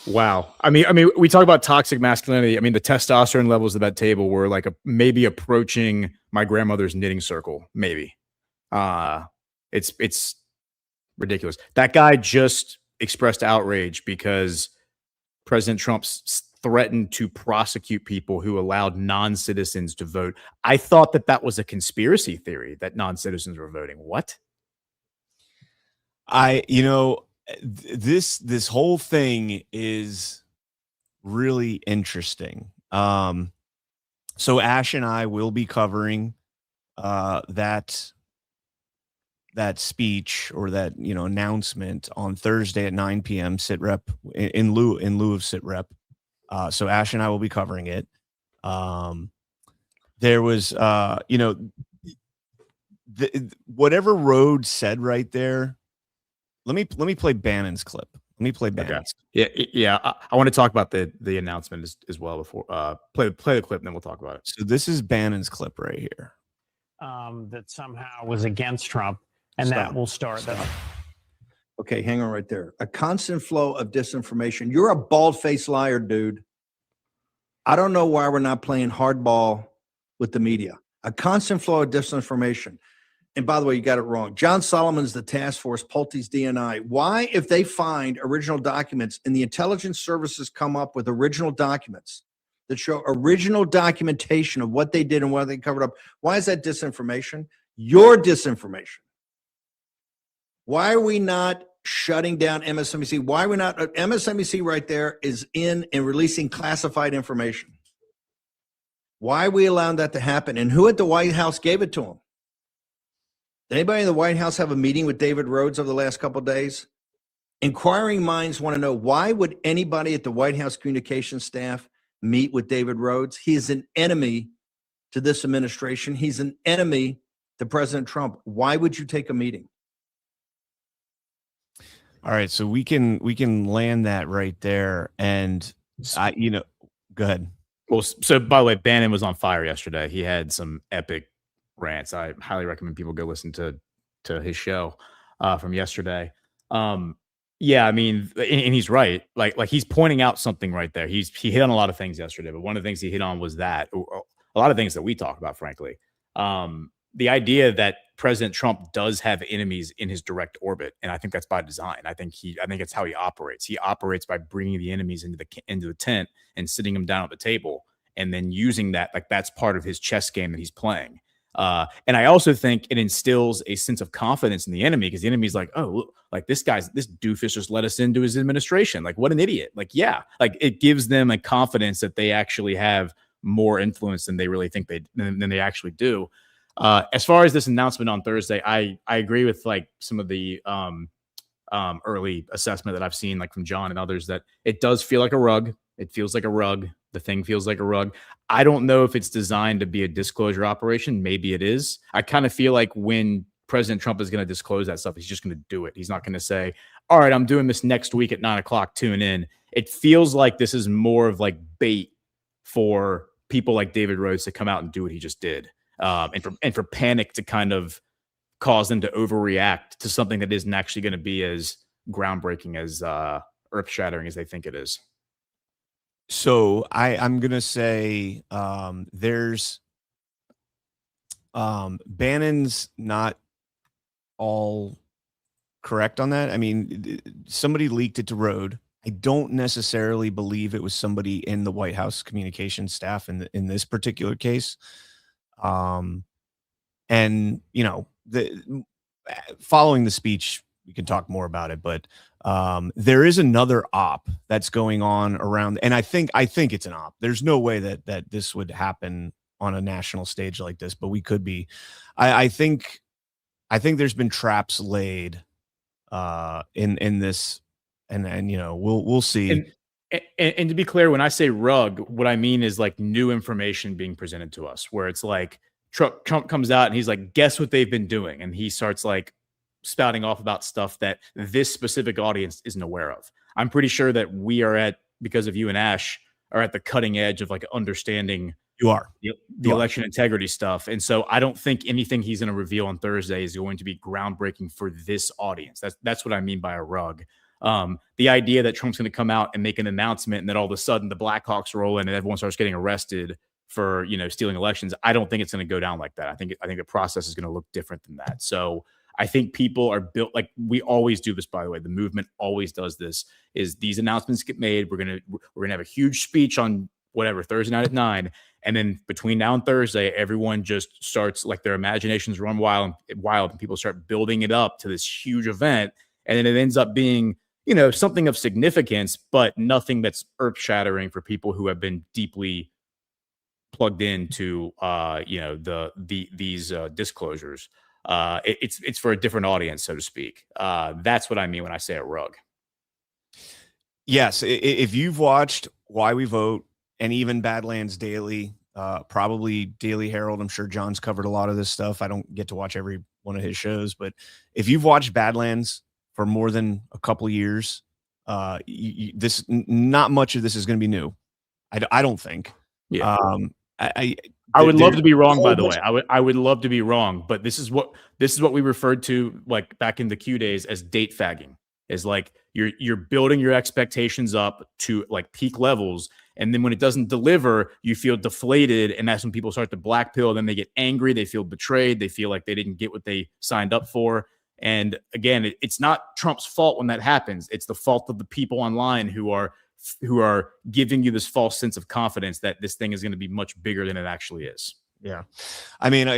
wow. I mean, we talk about toxic masculinity. I mean, the testosterone levels of that table were like maybe approaching my grandmother's knitting circle. Maybe. It's ridiculous. That guy just expressed outrage because President Trump threatened to prosecute people who allowed non-citizens to vote. I thought that was a conspiracy theory that non-citizens were voting. What? This whole thing is really interesting. So Ash and I will be covering that speech or that announcement on Thursday at 9 p.m. sit rep in lieu of sit rep. So Ash and I will be covering it. There was whatever Rhodes said right there. Let me play Bannon's clip. Let me play Bannon's. Okay. Yeah. I want to talk about the announcement as well before play the clip, and then we'll talk about it. So this is Bannon's clip right here. That somehow was against Trump, and that will start that. Okay, hang on right there. A constant flow of disinformation. You're a bald-faced liar, dude. I don't know why we're not playing hardball with the media. A constant flow of disinformation. And by the way, you got it wrong. John Solomon's the task force, Pulte's DNI. Why, if they find original documents and the intelligence services come up with original documents that show original documentation of what they did and what they covered up, why is that disinformation? Your disinformation. Why are we not shutting down MSNBC? Why are we not? MSNBC right there is in and releasing classified information. Why are we allowing that to happen? And who at the White House gave it to them? Did anybody in the White House have a meeting with David Rhodes over the last couple of days? Inquiring minds want to know, why would anybody at the White House communications staff meet with David Rhodes? He is an enemy to this administration. He's an enemy to President Trump. Why would you take a meeting? All right, so we can land that right there, and go ahead. Well, so by the way, Bannon was on fire yesterday. He had some epic rants. I highly recommend people go listen to his show from yesterday. Yeah, I mean, and he's right. Like he's pointing out something right there. He hit on a lot of things yesterday, but one of the things he hit on was that a lot of things that we talk about, frankly. The idea that President Trump does have enemies in his direct orbit, and I think that's by design. I think it's how he operates. He operates by bringing the enemies into the tent and sitting them down at the table, and then using that, like that's part of his chess game that he's playing. And I also think it instills a sense of confidence in the enemy, because the enemy's like, oh, look, like this doofus just let us into his administration. Like, what an idiot. Like, yeah, like it gives them a confidence that they actually have more influence than they really think than they actually do. As far as this announcement on Thursday, I agree with like some of the early assessment that I've seen, like from John and others, that it does feel like a rug. It feels like a rug. The thing feels like a rug. I don't know if it's designed to be a disclosure operation. Maybe it is. I kind of feel like when President Trump is going to disclose that stuff, he's just going to do it. He's not going to say, all right, I'm doing this next week at 9:00, tune in. It feels like this is more of like bait for people like David Rhodes to come out and do what he just did. And for panic to kind of cause them to overreact to something that isn't actually going to be as groundbreaking, as earth-shattering as they think it is. So I'm gonna say there's Bannon's not all correct on that. I mean, somebody leaked it to Rode. I don't necessarily believe it was somebody in the White House communications staff in this particular case. And following the speech, we can talk more about it, but there is another op that's going on around, and I think it's an op. There's no way that this would happen on a national stage like this, but we could be. I think there's been traps laid in this, and we'll see. And to be clear, when I say rug, what I mean is like new information being presented to us, where it's like Trump comes out and he's like, guess what they've been doing, and he starts like spouting off about stuff that this specific audience isn't aware of. I'm pretty sure that we are because of you and Ash, are at the cutting edge of like understanding the election integrity stuff. And so I don't think anything he's going to reveal on Thursday is going to be groundbreaking for this audience. That's what I mean by a rug. The idea that Trump's going to come out and make an announcement and then all of a sudden the Blackhawks roll in and everyone starts getting arrested for, stealing elections. I don't think it's going to go down like that. I think the process is going to look different than that. So I think people are built like we always do this, by the way. The movement always does this, is these announcements get made. We're going to have a huge speech on whatever, Thursday night at 9. And then between now and Thursday, everyone just starts like their imaginations run wild and people start building it up to this huge event. and then it ends up being, something of significance, but nothing that's earth shattering for people who have been deeply plugged into, these disclosures. It's for a different audience, so to speak. That's what I mean when I say a rug. Yes, if you've watched Why We Vote and even Badlands Daily, probably Daily Herald, I'm sure John's covered a lot of this stuff. I don't get to watch every one of his shows, but if you've watched Badlands for more than a couple of years, not much of this is going to be new. I don't think. Yeah. I would love to be wrong, by the way. I would love to be wrong, but this is what we referred to like back in the Q days as date fagging. Is like you're building your expectations up to like peak levels, and then when it doesn't deliver, you feel deflated, and that's when people start to black pill. Then they get angry, they feel betrayed, they feel like they didn't get what they signed up for. And again, it's not Trump's fault when that happens. It's the fault of the people online who are giving you this false sense of confidence that this thing is going to be much bigger than it actually is. Yeah, I mean,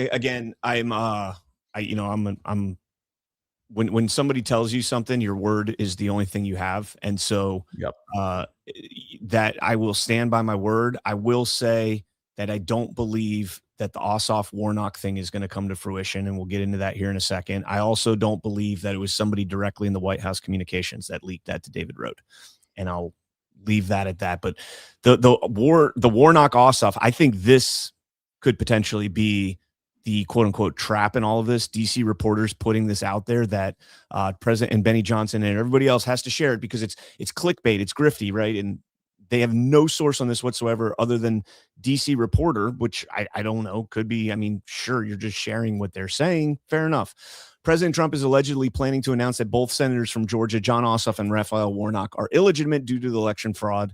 when somebody tells you something, your word is the only thing you have. And so that I will stand by my word. I will say that I don't believe that the Ossoff Warnock thing is going to come to fruition. And we'll get into that here in a second. I also don't believe that it was somebody directly in the White House communications that leaked that to David Rode. And I'll leave that at that. But the Warnock Ossoff, I think this could potentially be the quote unquote trap in all of this. DC reporters putting this out there that President and Benny Johnson and everybody else has to share it because it's clickbait, it's grifty, right? And they have no source on this whatsoever other than DC reporter, which I don't know, could be. I mean, sure, you're just sharing what they're saying. Fair enough. President Trump is allegedly planning to announce that both senators from Georgia, John Ossoff and Raphael Warnock, are illegitimate due to the election fraud.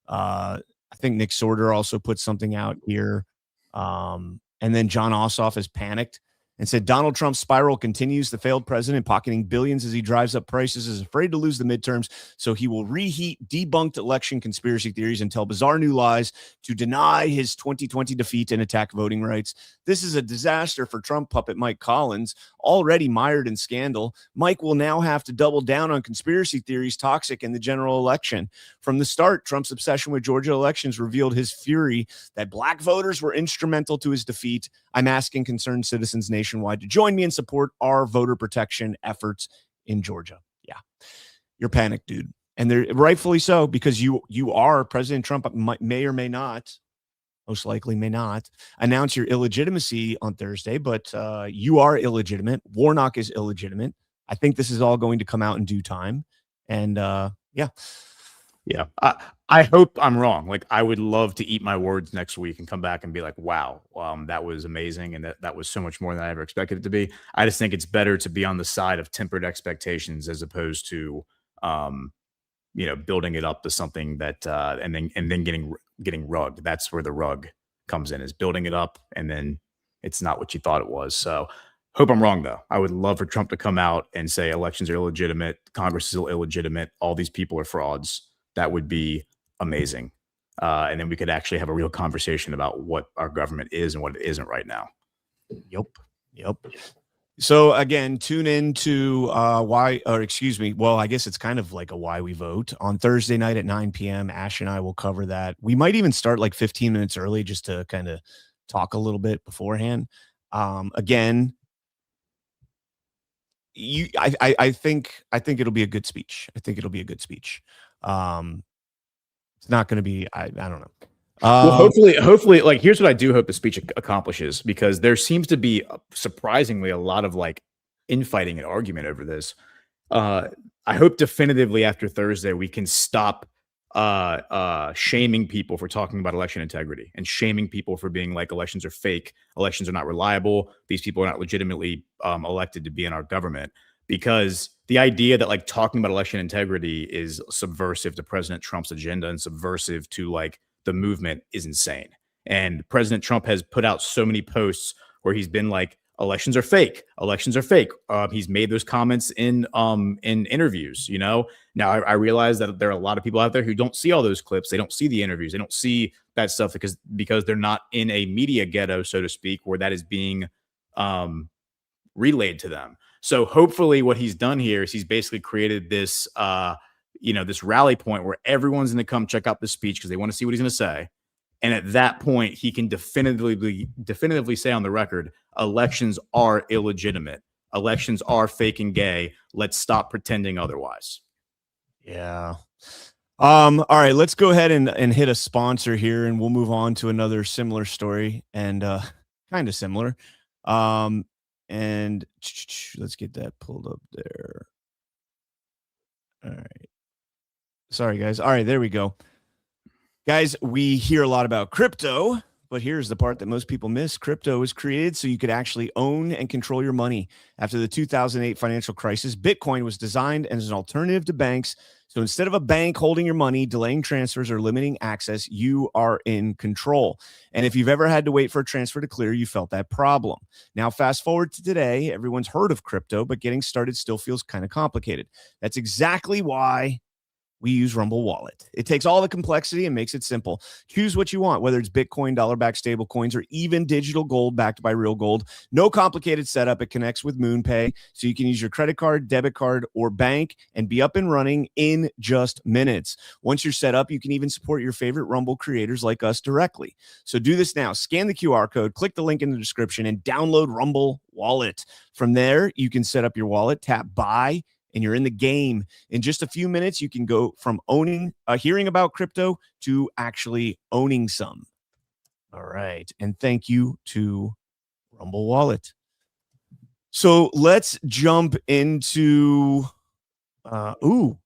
I think Nick Sorter also put something out here. And then John Ossoff has panicked and said Donald Trump's spiral continues. The failed president, pocketing billions as he drives up prices, is afraid to lose the midterms, so he will reheat debunked election conspiracy theories and tell bizarre new lies to deny his 2020 defeat and attack voting rights. This is a disaster for Trump puppet Mike Collins, already mired in scandal. Mike will now have to double down on conspiracy theories toxic in the general election. From the start, Trump's obsession with Georgia elections revealed his fury that black voters were instrumental to his defeat. I'm asking concerned citizens nationwide to join me and support our voter protection efforts in Georgia. Yeah, you're panicked, dude. And they're rightfully so, because you are President Trump may or may not, most likely may not, announce your illegitimacy on Thursday, but you are illegitimate. Warnock is illegitimate. I think this is all going to come out in due time. And yeah. I hope I'm wrong. Like, I would love to eat my words next week and come back and be like, wow, that was amazing. And that was so much more than I ever expected it to be. I just think it's better to be on the side of tempered expectations as opposed to, building it up to something that, and then getting rugged. That's where the rug comes in, is building it up. And then it's not what you thought it was. So hope I'm wrong, though. I would love for Trump to come out and say elections are illegitimate. Congress is illegitimate. All these people are frauds. That would be amazing. And then we could actually have a real conversation about what our government is and what it isn't right now. Yep. So again, tune in to I guess it's kind of like a Why We Vote on Thursday night at 9 p.m. Ash and I will cover that. We might even start like 15 minutes early just to kind of talk a little bit beforehand. Again, I think it'll be a good speech. It's not going to be, I don't know. Well, hopefully, like, here's what I do hope the speech accomplishes, because there seems to be surprisingly a lot of like infighting and argument over this. I hope definitively after Thursday we can stop shaming people for talking about election integrity and shaming people for being like elections are fake, elections are not reliable, these people are not legitimately elected to be in our government. Because the idea that like talking about election integrity is subversive to President Trump's agenda and subversive to like the movement is insane. And President Trump has put out so many posts where he's been like, elections are fake. He's made those comments in interviews, Now I realize that there are a lot of people out there who don't see all those clips. They don't see the interviews. They don't see that stuff because they're not in a media ghetto, so to speak, where that is being relayed to them. So hopefully what he's done here is he's basically created this, this rally point where everyone's going to come check out the speech because they want to see what he's going to say. And at that point, he can definitively say on the record, elections are illegitimate. Elections are fake and gay. Let's stop pretending otherwise. Yeah. All right, let's go ahead and hit a sponsor here, and we'll move on to another similar story and kind of similar. And let's get that pulled up there. All right. Sorry, guys. All right, there we go. Guys, we hear a lot about crypto, but here's the part that most people miss. Crypto was created so you could actually own and control your money. After the 2008 financial crisis, Bitcoin was designed as an alternative to banks. So instead of a bank holding your money, delaying transfers, or limiting access, you are in control. And if you've ever had to wait for a transfer to clear, you felt that problem. Now, fast forward to today, everyone's heard of crypto, but getting started still feels kind of complicated. That's exactly why we use Rumble Wallet. It takes all the complexity and makes it simple. Choose what you want, whether it's Bitcoin, dollar-backed stable coins, or even digital gold backed by real gold. No complicated setup. It connects with MoonPay, so you can use your credit card, debit card, or bank and be up and running in just minutes. Once you're set up, you can even support your favorite Rumble creators like us directly. So do this now. Scan the QR code, click the link in the description, and download Rumble Wallet. From there, you can set up your wallet, tap buy, and you're in the game. In just a few minutes, you can go from hearing about crypto to actually owning some. All right. And thank you to Rumble Wallet. So let's jump into, Kagan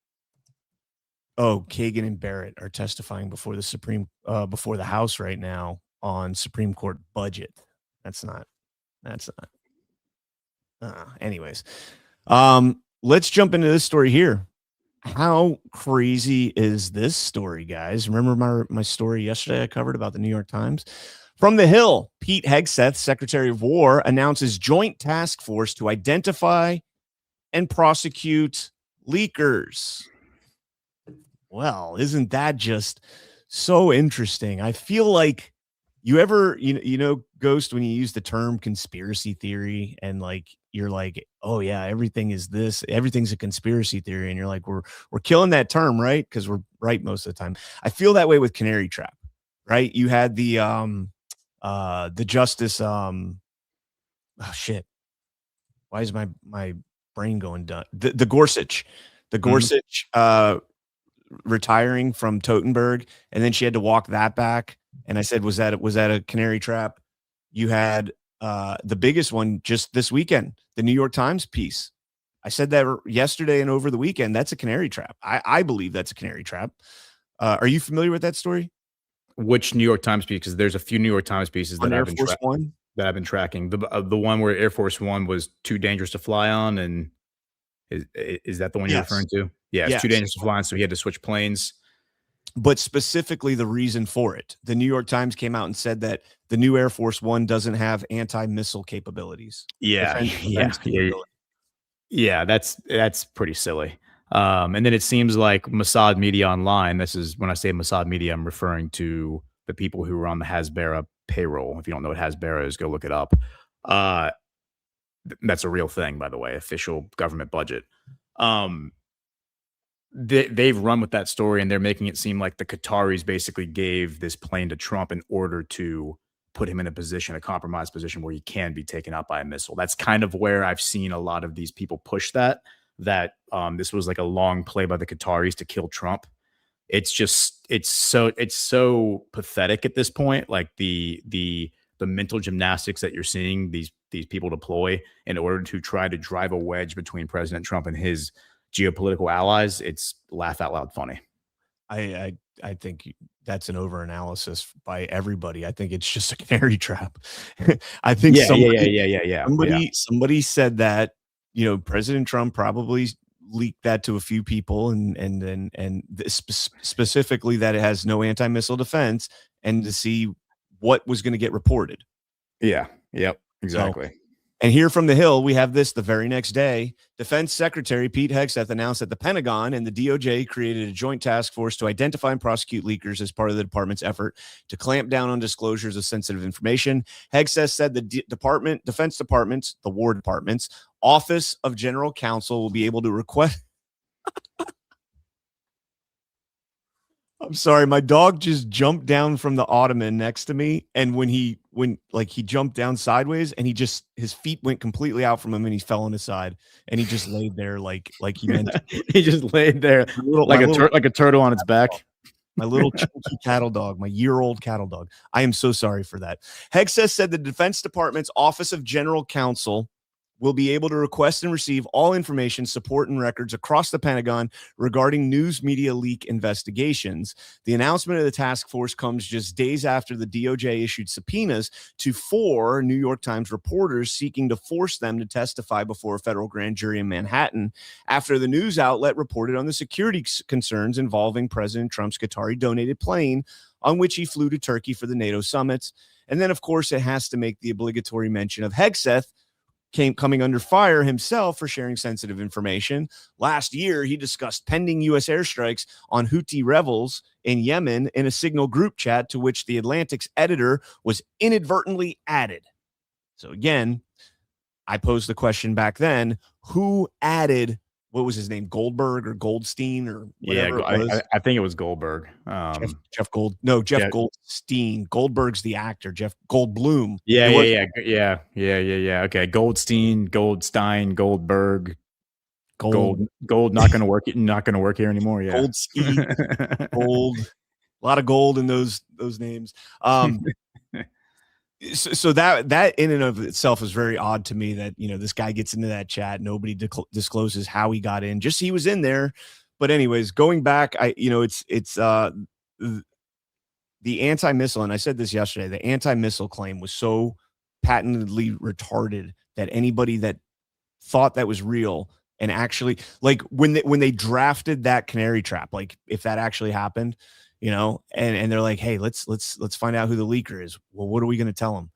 and Barrett are testifying before the House right now on Supreme Court budget. Anyways. Let's jump into this story here. How crazy is this story, guys? Remember my story yesterday I covered about the New York Times? From the Hill, Pete Hegseth, Secretary of War, announces joint task force to identify and prosecute leakers. Well, isn't that just so interesting? I feel like you ever, Ghost, when you use the term conspiracy theory and like, you're like, oh yeah, everything's a conspiracy theory. And you're like, we're killing that term, right? Because we're right most of the time. I feel that way with Canary Trap, right? You had the justice, oh shit. Why is my brain going done? The Gorsuch, retiring from Totenberg. And then she had to walk that back. And I said, was that a Canary Trap? You had the biggest one just this weekend, the New York Times piece. I said that yesterday and over the weekend. That's a Canary Trap. I believe that's a Canary Trap. Are you familiar with that story? Which New York Times piece? Because there's a few New York Times pieces that I've been tracking. The one where Air Force One was too dangerous to fly on, and is that the one you're referring to? Yeah, it's too dangerous to fly on, so he had to switch planes. But specifically the reason for it. The New York Times came out and said that the new Air Force One doesn't have anti-missile capabilities. Yeah, that's pretty silly. And then it seems like Mossad Media Online, this is when I say Mossad Media, I'm referring to the people who were on the Hasbara payroll. If you don't know what Hasbara is, go look it up. That's a real thing, by the way, official government budget. They've run with that story, and they're making it seem like the Qataris basically gave this plane to Trump in order to put him in a compromised position where he can be taken out by a missile. That's kind of where I've seen a lot of these people push that this was like a long play by the Qataris to kill Trump. It's so pathetic at this point. Like the mental gymnastics that you're seeing these people deploy in order to try to drive a wedge between President Trump and his geopolitical allies, it's laugh out loud funny. I think that's an overanalysis by everybody. I think it's just a Canary Trap. I think somebody said that, President Trump probably leaked that to a few people and specifically that it has no anti-missile defense and to see what was going to get reported. Yeah. Yep. Exactly. So, And here from the Hill, we have this the very next day. Defense Secretary Pete Hegseth announced that the Pentagon and the DOJ created a joint task force to identify and prosecute leakers as part of the department's effort to clamp down on disclosures of sensitive information. Hegseth said the Defense Department's, the War Department's Office of General Counsel will be able to request. I'm sorry, my dog just jumped down from the ottoman next to me, and when he jumped down sideways, and his feet went completely out from him, and he fell on his side, and he just laid there like he meant to. He just laid there like a turtle on its back. My little chunky cattle dog, my year-old cattle dog. I am so sorry for that. Hegseth said the Defense Department's Office of General Counsel will be able to request and receive all information, support, and records across the Pentagon regarding news media leak investigations. The announcement of the task force comes just days after the DOJ issued subpoenas to 4 New York Times reporters seeking to force them to testify before a federal grand jury in Manhattan after the news outlet reported on the security concerns involving President Trump's Qatari-donated plane on which he flew to Turkey for the NATO summits. And then, of course, it has to make the obligatory mention of Hegseth, coming under fire himself for sharing sensitive information. Last year, he discussed pending U.S. airstrikes on Houthi rebels in Yemen in a Signal group chat to which the Atlantic's editor was inadvertently added. So again, I posed the question back then, who added, what was his name, Goldberg or Goldstein or whatever it was? I think it was Goldberg. Jeff Goldstein. Goldberg's the actor. Jeff Goldblum. Yeah. Okay, Goldstein, Goldberg, Gold. Not going to work. Not going to work here anymore. Yeah, Goldstein, Gold. A lot of gold in those names. So that in and of itself is very odd to me that, this guy gets into that chat. Nobody discloses how he got in, just he was in there. But anyways, going back, it's the anti-missile. And I said this yesterday, the anti-missile claim was so patently retarded that anybody that thought that was real and actually when they drafted that canary trap, if that actually happened, and they're like, hey, let's find out who the leaker is. Well, what are we going to tell them?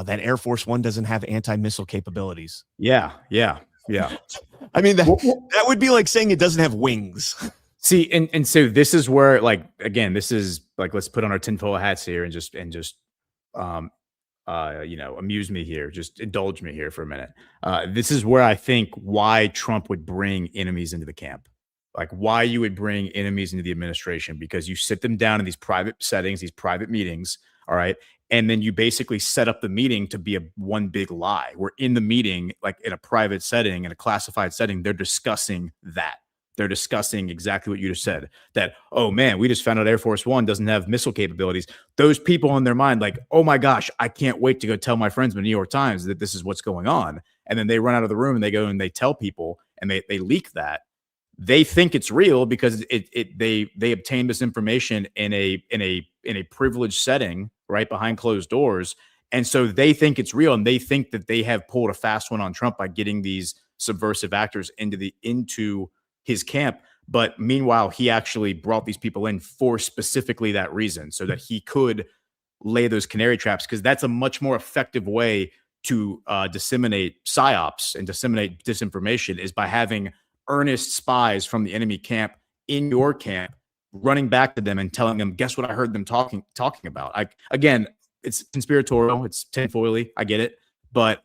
That Air Force One doesn't have anti-missile capabilities. Yeah. I mean, that would be like saying it doesn't have wings. See, and so this is where, again, this is let's put on our tinfoil hats here and just amuse me here, just indulge me here for a minute. This is where I think why Trump would bring enemies into the camp. Why you would bring enemies into the administration, because you sit them down in these private settings, these private meetings, all right? And then you basically set up the meeting to be one big lie. We're in the meeting, in a private setting, in a classified setting, they're discussing that. They're discussing exactly what you just said, that, oh man, we just found out Air Force One doesn't have missile capabilities. Those people in their mind, oh my gosh, I can't wait to go tell my friends in the New York Times that this is what's going on. And then they run out of the room and they go and they tell people and they leak that. They think it's real because they obtained this information in a privileged setting, right, behind closed doors, and so they think it's real, and they think that they have pulled a fast one on Trump by getting these subversive actors into his camp. But meanwhile, he actually brought these people in for specifically that reason, so that he could lay those canary traps, because that's a much more effective way to disseminate psyops and disseminate disinformation, is by having earnest spies from the enemy camp in your camp running back to them and telling them, guess what I heard them talking about. Again, it's conspiratorial, it's tinfoily, I get it, but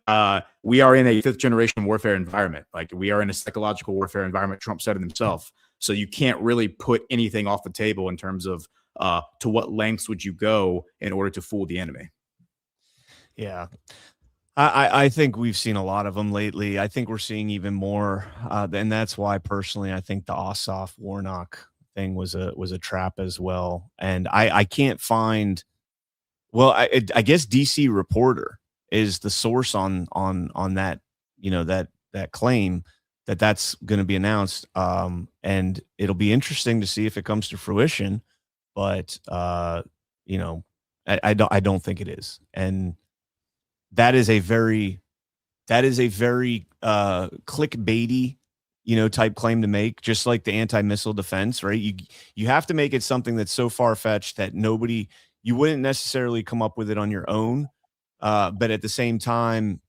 we are in a 5th generation warfare environment. We are in a psychological warfare environment. Trump said it himself. So you can't really put anything off the table in terms of to what lengths would you go in order to fool the enemy. Yeah. I think we've seen a lot of them lately. I think we're seeing even more, and that's why personally I think the Ossoff Warnock thing was a trap as well. And I can't find. Well, I guess DC Reporter is the source on that, that claim that's going to be announced, and it'll be interesting to see if it comes to fruition. But I don't think it is, and that is a very clickbaity, type claim to make, just like the anti-missile defense, right? You have to make it something that's so far-fetched that you wouldn't necessarily come up with it on your own. But at the same time,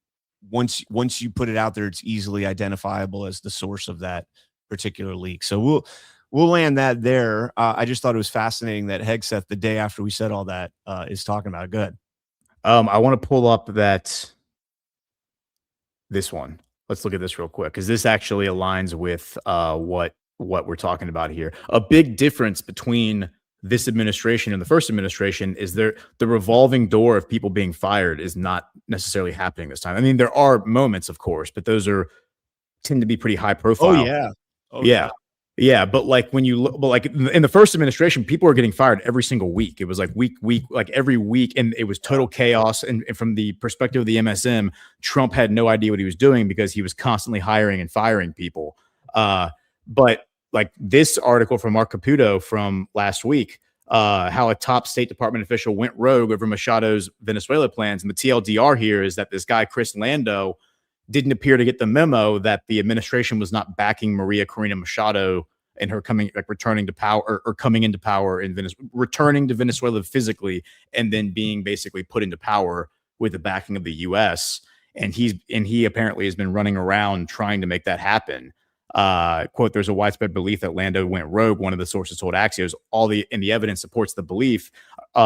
once you put it out there, it's easily identifiable as the source of that particular leak. So we'll land that there. I just thought it was fascinating that Hegseth, the day after we said all that, is talking about it. Good. I want to pull up this one. Let's look at this real quick, because this actually aligns with what we're talking about here. A big difference between this administration and the first administration is the revolving door of people being fired is not necessarily happening this time. I mean, there are moments, of course, but those tend to be pretty high profile. Yeah. But like when you look, but like in the first administration, people were getting fired every single week. It was like week, like every week. And it was total chaos. And from the perspective of the MSM, Trump had no idea what he was doing because he was constantly hiring and firing people. But like this article from Mark Caputo from last week, how a top State Department official went rogue over Machado's Venezuela plans. And the TLDR here is that this guy, Chris Lando, didn't appear to get the memo that the administration was not backing Maria Corina Machado and her returning to power or coming into power in Venezuela, returning to Venezuela physically, and then being basically put into power with the backing of the U.S. And he apparently has been running around trying to make that happen. Quote, there's a widespread belief that Lando went rogue. One of the sources told Axios, and the evidence supports the belief.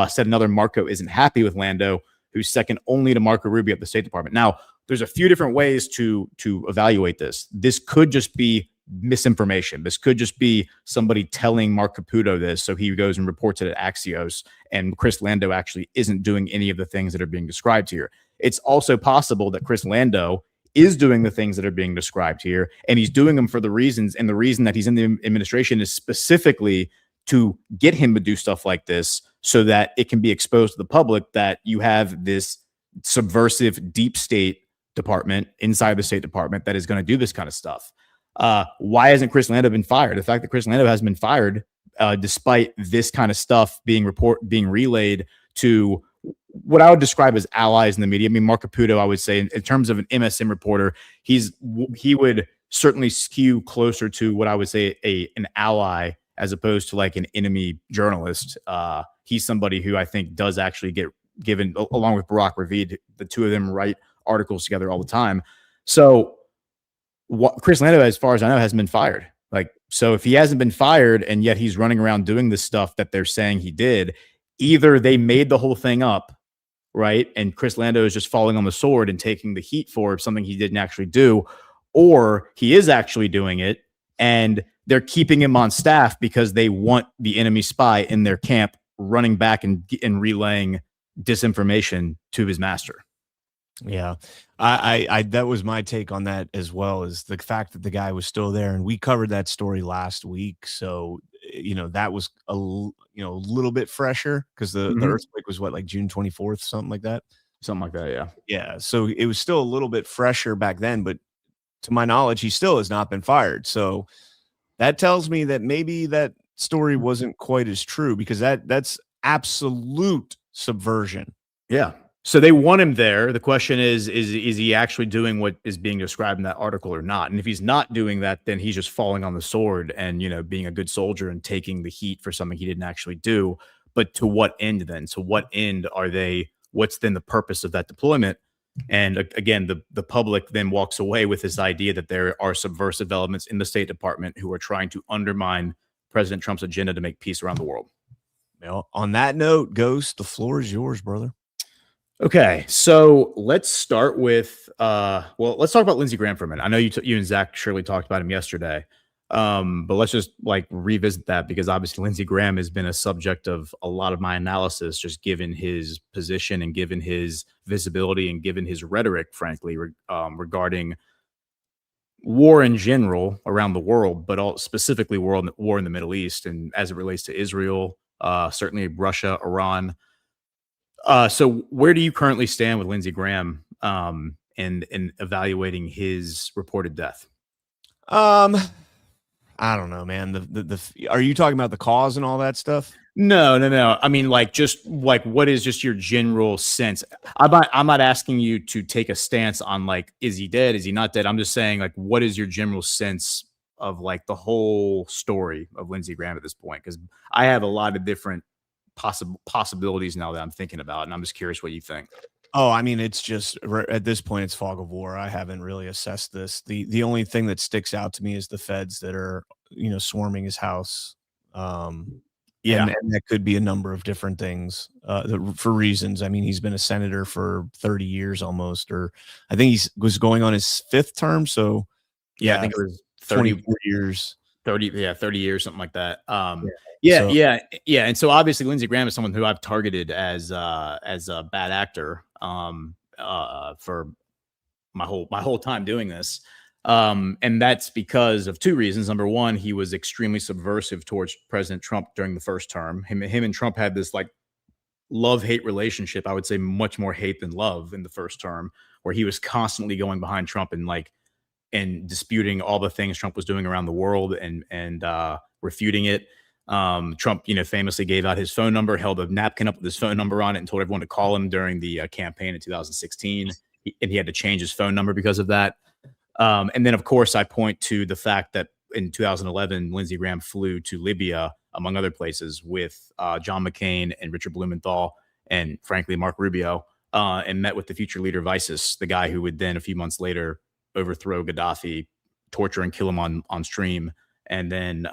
Said another Marco isn't happy with Lando, who's second only to Marco Rubio at the State Department. Now, there's a few different ways to evaluate this. This could just be misinformation. This could just be somebody telling Mark Caputo this, so he goes and reports it at Axios, and Chris Lando actually isn't doing any of the things that are being described here. It's also possible that Chris Lando is doing the things that are being described here, and he's doing them for the reasons, and the reason that he's in the administration is specifically to get him to do stuff like this so that it can be exposed to the public that you have this subversive deep state department inside the State Department that is going to do this kind of stuff. Why hasn't Chris Lando been fired? The fact that Chris Lando hasn't been fired, despite this kind of stuff being relayed to what I would describe as allies in the media. I mean, Mark Caputo, I would say, in terms of an MSM reporter, he would certainly skew closer to what I would say an ally as opposed to like an enemy journalist. He's somebody who I think does actually get given, along with Barack Ravid, the two of them write articles together all the time. So Chris Lando, as far as I know, hasn't been fired. Like, so if he hasn't been fired and yet he's running around doing this stuff that they're saying he did, either they made the whole thing up, right? And Chris Lando is just falling on the sword and taking the heat for something he didn't actually do, or he is actually doing it and they're keeping him on staff because they want the enemy spy in their camp running back and relaying disinformation to his master. Yeah, I that was my take on that as well, is the fact that the guy was still there, and we covered that story last week. So, that was a little bit fresher because the earthquake was what, like June 24th, something like that. Yeah. Yeah. So it was still a little bit fresher back then, but to my knowledge, he still has not been fired. So that tells me that maybe that story wasn't quite as true, because that's absolute subversion. Yeah. So they want him there. The question is he actually doing what is being described in that article or not? And if he's not doing that, then he's just falling on the sword and, being a good soldier and taking the heat for something he didn't actually do. But to what end then? To what end are they? What's then the purpose of that deployment? And again, the public then walks away with this idea that there are subversive elements in the State Department who are trying to undermine President Trump's agenda to make peace around the world. Well, on that note, Ghost, the floor is yours, brother. Okay, so let's start with let's talk about Lindsey Graham for a minute. I know you and Zach surely talked about him yesterday, but let's just revisit that, because obviously Lindsey Graham has been a subject of a lot of my analysis, just given his position and given his visibility and given his rhetoric, frankly, regarding war in general around the world, but specifically war in the Middle East, and as it relates to Israel, certainly Russia, Iran. So where do you currently stand with Lindsey Graham in evaluating his reported death? I don't know, man. Are you talking about the cause and all that stuff? No. I mean, what is just your general sense? I'm not asking you to take a stance on is he dead? Is he not dead? I'm just saying, what is your general sense of the whole story of Lindsey Graham at this point? Because I have a lot of different possibilities now that I'm thinking about, and I'm just curious what you think. Oh, I mean, it's just at this point, it's fog of war. I haven't really assessed this. The only thing that sticks out to me is the feds that are, swarming his house. And that could be a number of different things for reasons. I mean, he's been a senator for 30 years almost, or I think he was going on his 5th term. So I think it was 30 24 years. 30 years, something like that. So- And so obviously Lindsey Graham is someone who I've targeted as a bad actor for my whole time doing this. And that's because of 2 reasons. Number one, he was extremely subversive towards President Trump during the first term. Him and Trump had this like love-hate relationship. I would say much more hate than love in the first term, where he was constantly going behind Trump and disputing all the things Trump was doing around the world and refuting it. Trump, famously gave out his phone number, held a napkin up with his phone number on it, and told everyone to call him during the campaign in 2016. And he had to change his phone number because of that. And then, of course, I point to the fact that in 2011, Lindsey Graham flew to Libya, among other places, with John McCain and Richard Blumenthal and, frankly, Mark Rubio, and met with the future leader of ISIS, the guy who would then, a few months later, overthrow Gaddafi, torture and kill him on stream, and then,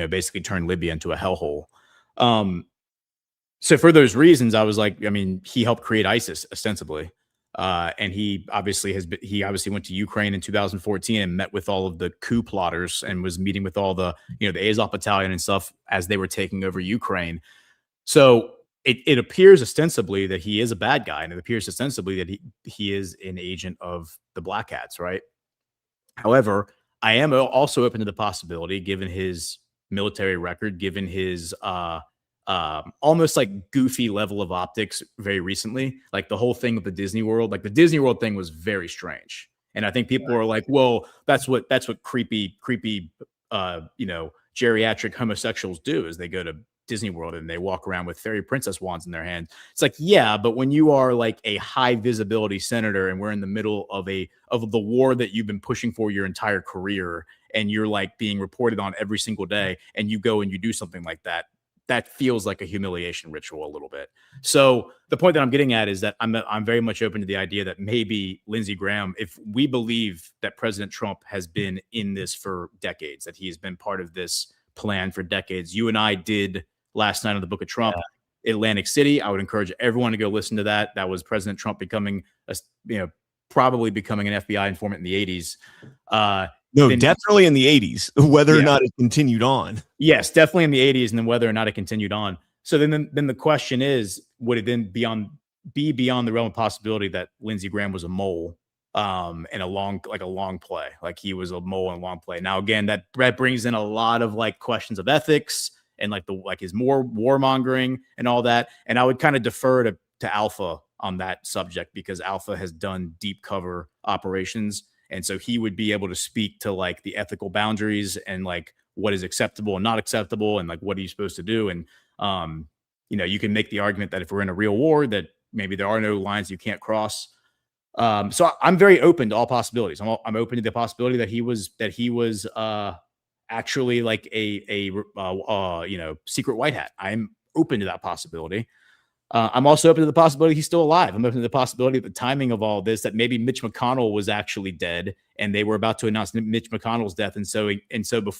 basically turn Libya into a hellhole. So for those reasons, I was like, he helped create ISIS, ostensibly. And he obviously went to Ukraine in 2014 and met with all of the coup plotters and was meeting with all the, the Azov battalion and stuff as they were taking over Ukraine. So it appears ostensibly that he is a bad guy, and it appears ostensibly that he is an agent of the Black Hats, right? However, I am also open to the possibility, given his military record, given his almost like goofy level of optics very recently, like the whole thing with the Disney World, like the Disney World thing was very strange. And I think people are like, well, that's what creepy, geriatric homosexuals do, is they go to Disney World and they walk around with fairy princess wands in their hand. It's like, yeah, but when you are like a high visibility senator and we're in the middle of the war that you've been pushing for your entire career, and you're like being reported on every single day, and you go and you do something like that, that feels like a humiliation ritual a little bit. So the point that I'm getting at is that I'm very much open to the idea that maybe Lindsey Graham, if we believe that President Trump has been in this for decades, that he has been part of this plan for decades. You and I did last night on the Book of Trump, Atlantic City. I would encourage everyone to go listen to that. That was President Trump probably becoming an FBI informant in the 80s. No, definitely in the 80s, whether or not it continued on. Yes, definitely in the 80s, and then whether or not it continued on. So then the question is, would it then be beyond the realm of possibility that Lindsey Graham was a mole in a long play, like he was a mole in a long play? Now, again, that brings in a lot of like questions of ethics and his more warmongering and all that. And I would kind of defer to Alpha on that subject, because Alpha has done deep cover operations. And so he would be able to speak to like the ethical boundaries and like what is acceptable and not acceptable, and like what are you supposed to do. And, you can make the argument that if we're in a real war, that maybe there are no lines you can't cross. So I'm very open to all possibilities. I'm open to the possibility that he was actually like a secret white hat. I'm open to that possibility. I'm also open to the possibility he's still alive. I'm open to the possibility of the timing of all this, that maybe Mitch McConnell was actually dead and they were about to announce Mitch McConnell's death. And so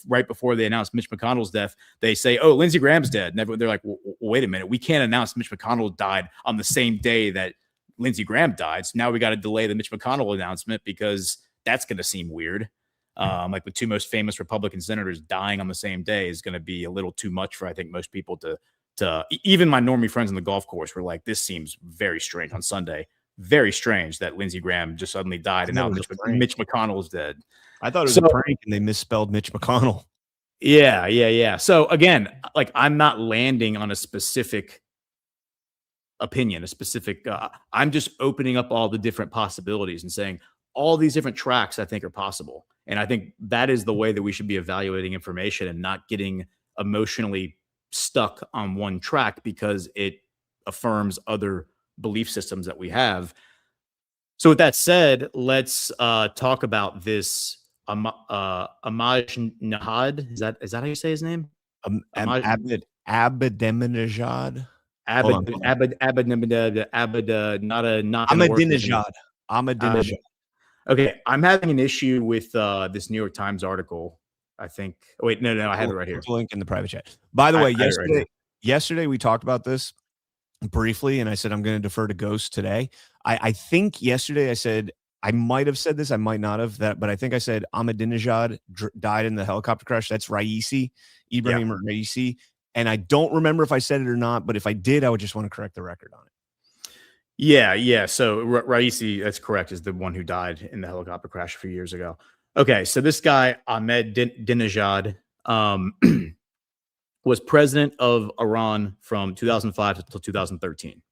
right before they announced Mitch McConnell's death, they say, oh, Lindsey Graham's dead. And they're like, well, wait a minute. We can't announce Mitch McConnell died on the same day that Lindsey Graham died. So now we got to delay the Mitch McConnell announcement, because that's going to seem weird. Like the 2 most famous Republican senators dying on the same day is going to be a little too much for, I think, most people to even my normie friends on the golf course were like, this seems very strange on Sunday. Very strange that Lindsey Graham just suddenly died and now Mitch McConnell's dead. I thought it was a prank and they misspelled Mitch McConnell. Yeah. So again, like, I'm not landing on a specific opinion, I'm just opening up all the different possibilities and saying all these different tracks I think are possible. And I think that is the way that we should be evaluating information, and not getting emotionally stuck on one track because it affirms other belief systems that we have. So with that said, let's talk about this Ahmadinejad. Is that how you say his name? Ahmadinejad. Ahmadinejad. Okay, I'm having an issue with this New York Times article. I think. Oh, wait, no, I have it right here. Link in the private chat. By the way, I have it right here. yesterday we talked about this briefly, and I said I'm going to defer to Ghost today. I think yesterday I said I might have said this, I might not have that, but I think I said Ahmadinejad died in the helicopter crash. That's Ibrahim Raisi, and I don't remember if I said it or not. But if I did, I would just want to correct the record on it. Yeah. So Raisi, that's correct, is the one who died in the helicopter crash a few years ago. Okay, so this guy Ahmadinejad was president of Iran from 2005 until 2013.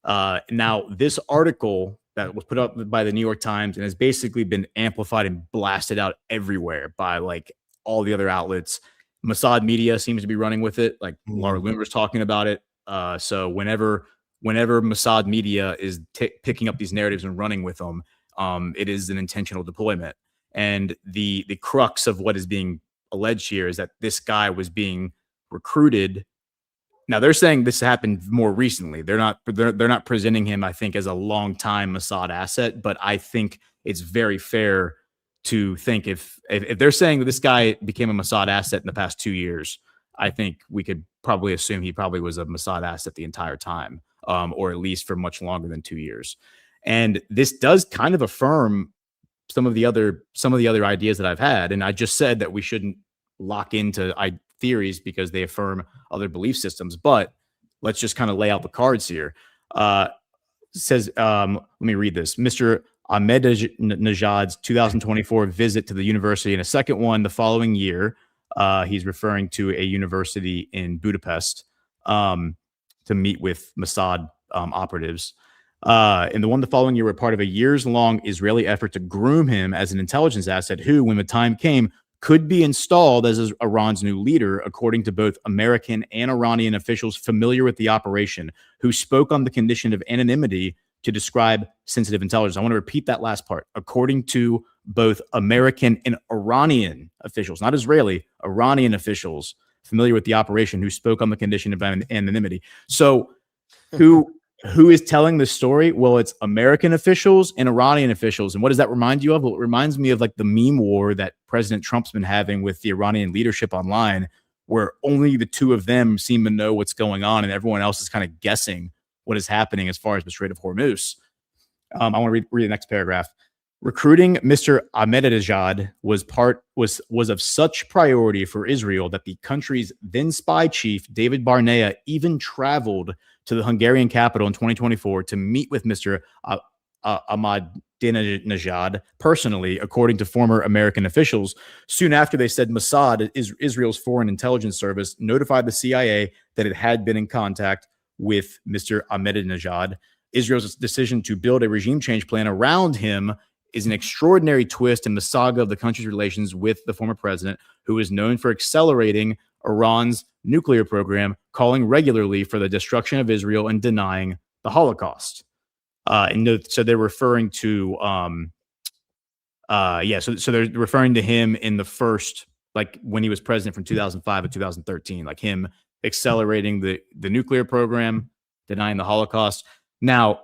Now, this article that was put up by the New York Times and has basically been amplified and blasted out everywhere by like all the other outlets. Mossad media seems to be running with it. Like Laura Loomer's talking about it. So whenever Mossad media is picking up these narratives and running with them, it is an intentional deployment. And the crux of what is being alleged here is that this guy was being recruited. Now they're saying this happened more recently. They're not presenting him, I think, as a long-time Mossad asset, but I think it's very fair to think if they're saying that this guy became a Mossad asset in the past 2 years, I think we could probably assume he probably was a Mossad asset the entire time, or at least for much longer than 2 years. And this does kind of affirm some of the other ideas that I've had. And I just said that we shouldn't lock into theories because they affirm other belief systems. But let's just kind of lay out the cards here. Says, let me read this. Mr. Ahmadinejad's 2024 visit to the university and a second one the following year. He's referring to a university in Budapest to meet with Mossad operatives. And the one the following year were part of a years-long Israeli effort to groom him as an intelligence asset who, when the time came, could be installed as Iran's new leader, according to both American and Iranian officials familiar with the operation, who spoke on the condition of anonymity to describe sensitive intelligence. I want to repeat that last part. According to both American and Iranian officials, not Israeli, Iranian officials familiar with the operation, who spoke on the condition of anonymity. So who is telling the story? Well, it's American officials and Iranian officials. And what does that remind you of? Well, it reminds me of like the meme war that President Trump's been having with the Iranian leadership online, where only the two of them seem to know what's going on and everyone else is kind of guessing what is happening as far as the Strait of Hormuz. I want to read the next paragraph. Recruiting Mr. Ahmadinejad was of such priority for Israel that the country's then spy chief, David Barnea, even traveled to the Hungarian capital in 2024 to meet with Mr. Ahmadinejad personally, according to former American officials. Soon after, they said Mossad, Israel's foreign intelligence service, notified the CIA that it had been in contact with Mr. Ahmadinejad. Israel's decision to build a regime change plan around him is an extraordinary twist in the saga of the country's relations with the former president, who is known for accelerating Iran's nuclear program, calling regularly for the destruction of Israel and denying the Holocaust. So they're referring to, so they're referring to him in the first, like when he was president from 2005 to 2013, like him accelerating the nuclear program, denying the Holocaust. Now,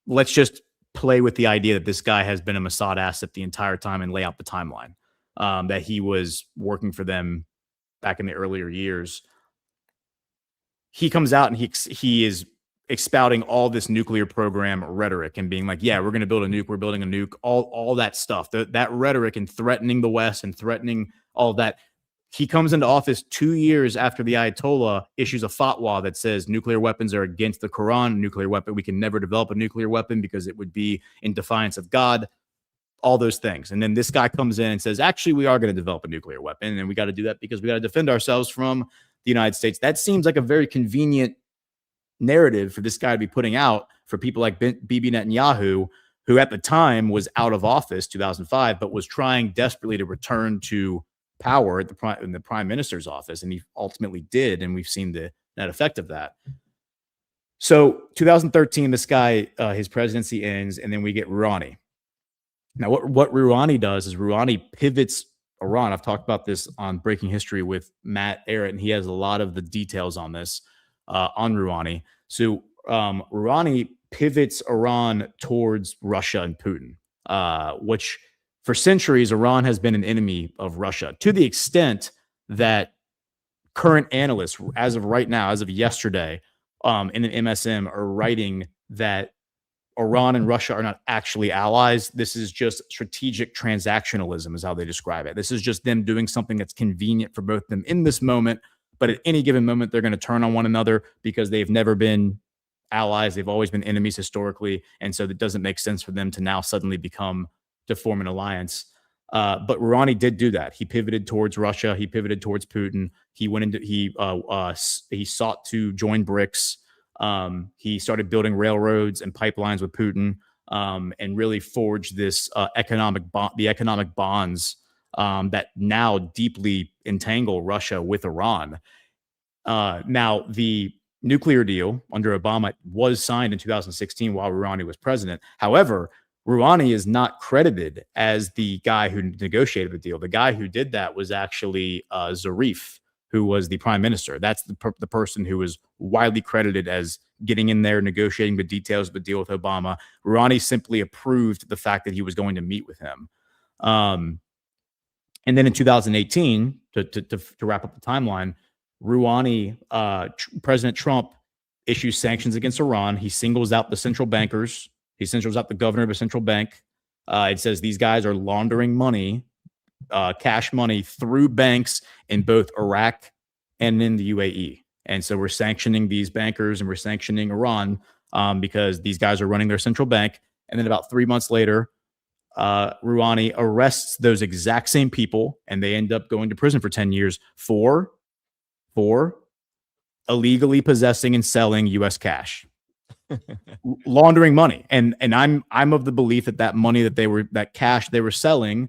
let's just play with the idea that this guy has been a Mossad asset the entire time and lay out the timeline, that he was working for them back in the earlier years. He comes out and he is expouting all this nuclear program rhetoric and being like, yeah, we're going to build a nuke. We're building a nuke, all that stuff, that rhetoric and threatening the West and threatening all of that. He comes into office 2 years after the Ayatollah issues a fatwa that says nuclear weapons are against the Quran. Nuclear weapon, we can never develop a nuclear weapon because it would be in defiance of God, all those things. And then this guy comes in and says, actually, we are going to develop a nuclear weapon, and we got to do that because we got to defend ourselves from the United States. That seems like a very convenient narrative for this guy to be putting out for people like Bibi Netanyahu, who at the time was out of office, 2005, but was trying desperately to return to power at in the prime minister's office, and he ultimately did, and we've seen the net effect of that. So 2013, this guy, his presidency ends, and then we get Rouhani. Now, what Rouhani does is Rouhani pivots Iran. I've talked about this on Breaking History with Matt Arrett, and he has a lot of the details on this, on Rouhani. So Rouhani pivots Iran towards Russia and Putin, which for centuries, Iran has been an enemy of Russia, to the extent that current analysts, as of right now, as of yesterday, in an MSM, are writing that Iran and Russia are not actually allies. This is just strategic transactionalism, is how they describe it. This is just them doing something that's convenient for both of them in this moment, but at any given moment, they're going to turn on one another because they've never been allies. They've always been enemies historically, and so it doesn't make sense for them to now suddenly to form an alliance. But Rouhani did do that. He pivoted towards Russia. He pivoted towards Putin. He went into he sought to join BRICS. He started building railroads and pipelines with Putin, and really forged this economic bonds that now deeply entangle Russia with Iran. Now, the nuclear deal under Obama was signed in 2016 while Rouhani was president. However, Rouhani is not credited as the guy who negotiated the deal. The guy who did that was actually Zarif, who was the prime minister. That's the person who was widely credited as getting in there, negotiating the details of the deal with Obama. Rouhani simply approved the fact that he was going to meet with him. And then in 2018, to wrap up the timeline, Rouhani, President Trump issues sanctions against Iran. He singles out the central bankers. He singles out the governor of a central bank. It says these guys are laundering money, cash money through banks in both Iraq and in the UAE. And so we're sanctioning these bankers and we're sanctioning Iran because these guys are running their central bank. And then about 3 months later, Rouhani arrests those exact same people, and they end up going to prison for 10 years for illegally possessing and selling U.S. cash, laundering money. And I'm of the belief that money that cash they were selling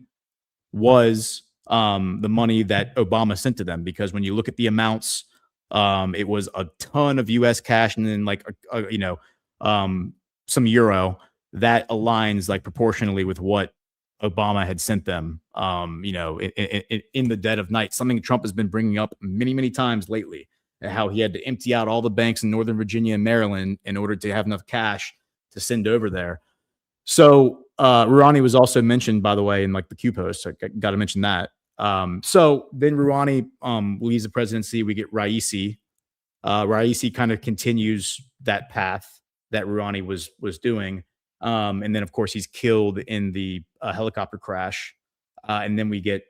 was the money that Obama sent to them, because when you look at the amounts, it was a ton of U.S. cash and then some euro that aligns like proportionally with what Obama had sent them, in the dead of night, something Trump has been bringing up many, many times lately, how he had to empty out all the banks in Northern Virginia and Maryland in order to have enough cash to send over there. So Rouhani was also mentioned, by the way, in like the Q post. I got to mention that. So then Rouhani leaves the presidency. We get Raisi. Raisi kind of continues that path that Rouhani was doing. And then, of course, he's killed in the helicopter crash. And then we get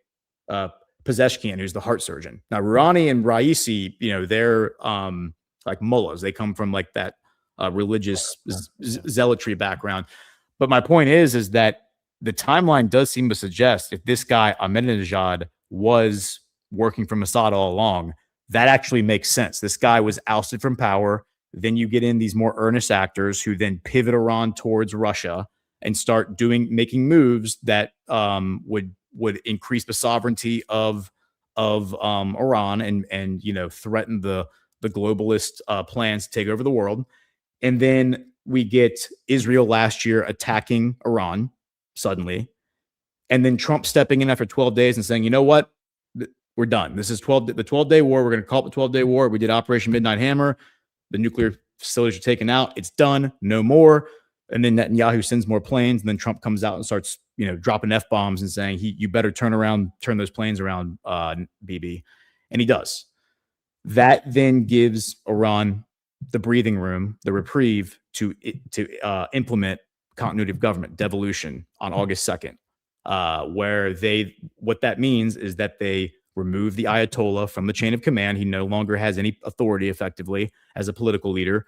Pezeshkian, who's the heart surgeon. Now, Rouhani and Raisi, they're like mullahs. They come from like that religious zealotry background. But my point is that the timeline does seem to suggest if this guy, Ahmadinejad, was working for Mossad all along, that actually makes sense. This guy was ousted from power. Then you get in these more earnest actors who then pivot Iran towards Russia and start making moves that would increase the sovereignty of Iran and threaten the globalist plans to take over the world. And then we get Israel last year attacking Iran suddenly, and then Trump stepping in after 12 days and saying, you know what, we're done. This is the 12-day war. We're going to call it the 12-day war. We did Operation Midnight Hammer. The nuclear facilities are taken out. It's done. No more. And then Netanyahu sends more planes, and then Trump comes out and starts, dropping F-bombs and saying, you better turn those planes around, BB. And he does. That then gives Iran the breathing room, the reprieve to implement continuity of government, devolution, on August 2nd, where what that means is that they remove the Ayatollah from the chain of command. He no longer has any authority effectively as a political leader,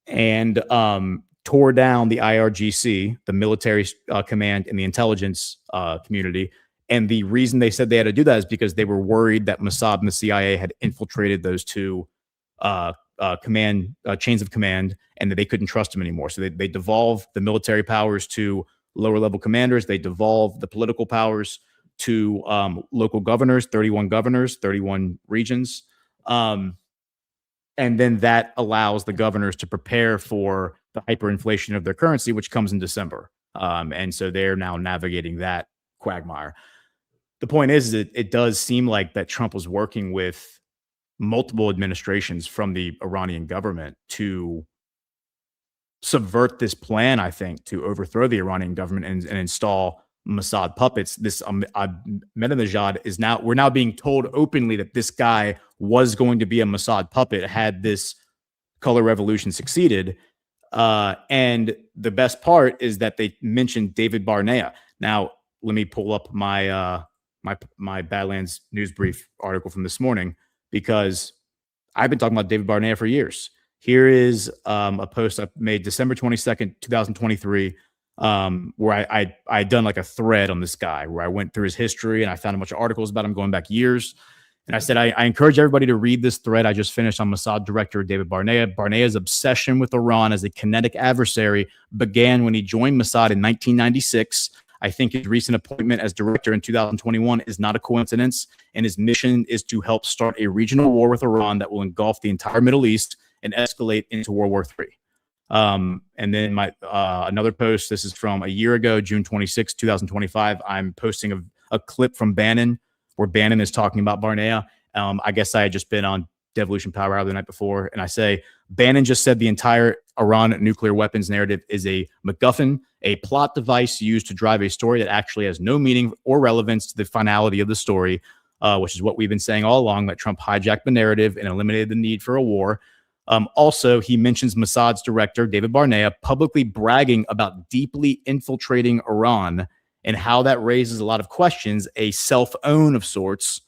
and tore down the IRGC, the military command and the intelligence community. And the reason they said they had to do that is because they were worried that Mossad and the CIA had infiltrated those two chains of command, and that they couldn't trust them anymore. So they devolve the military powers to lower level commanders. They devolve the political powers to local governors, 31 regions. And then that allows the governors to prepare for the hyperinflation of their currency, which comes in December. And so they're now navigating that quagmire. The point is that it does seem like that Trump was working with multiple administrations from the Iranian government to subvert this plan, I think, to overthrow the Iranian government and install Mossad puppets. This Ahmadinejad is we're now being told openly that this guy was going to be a Mossad puppet had this color revolution succeeded. And the best part is that they mentioned David Barnea. Now, let me pull up my my Badlands news brief article from this morning, because I've been talking about David Barnea for years. Here is a post I made December 22nd, 2023, where I had done like a thread on this guy where I went through his history and I found a bunch of articles about him going back years. And I said, I encourage everybody to read this thread I just finished on Mossad director David Barnea. Barnea's obsession with Iran as a kinetic adversary began when he joined Mossad in 1996. I think his recent appointment as director in 2021 is not a coincidence, and his mission is to help start a regional war with Iran that will engulf the entire Middle East and escalate into World War III. And then my another post, this is from a year ago, June 26, 2025. I'm posting a clip from Bannon, where Bannon is talking about Barnea. I guess I had just been on Devolution Power Hour the night before, and I say, Bannon just said the entire Iran nuclear weapons narrative is a MacGuffin, a plot device used to drive a story that actually has no meaning or relevance to the finality of the story, which is what we've been saying all along, that Trump hijacked the narrative and eliminated the need for a war. Also, he mentions Mossad's director, David Barnea, publicly bragging about deeply infiltrating Iran and how that raises a lot of questions, a self-own of sorts,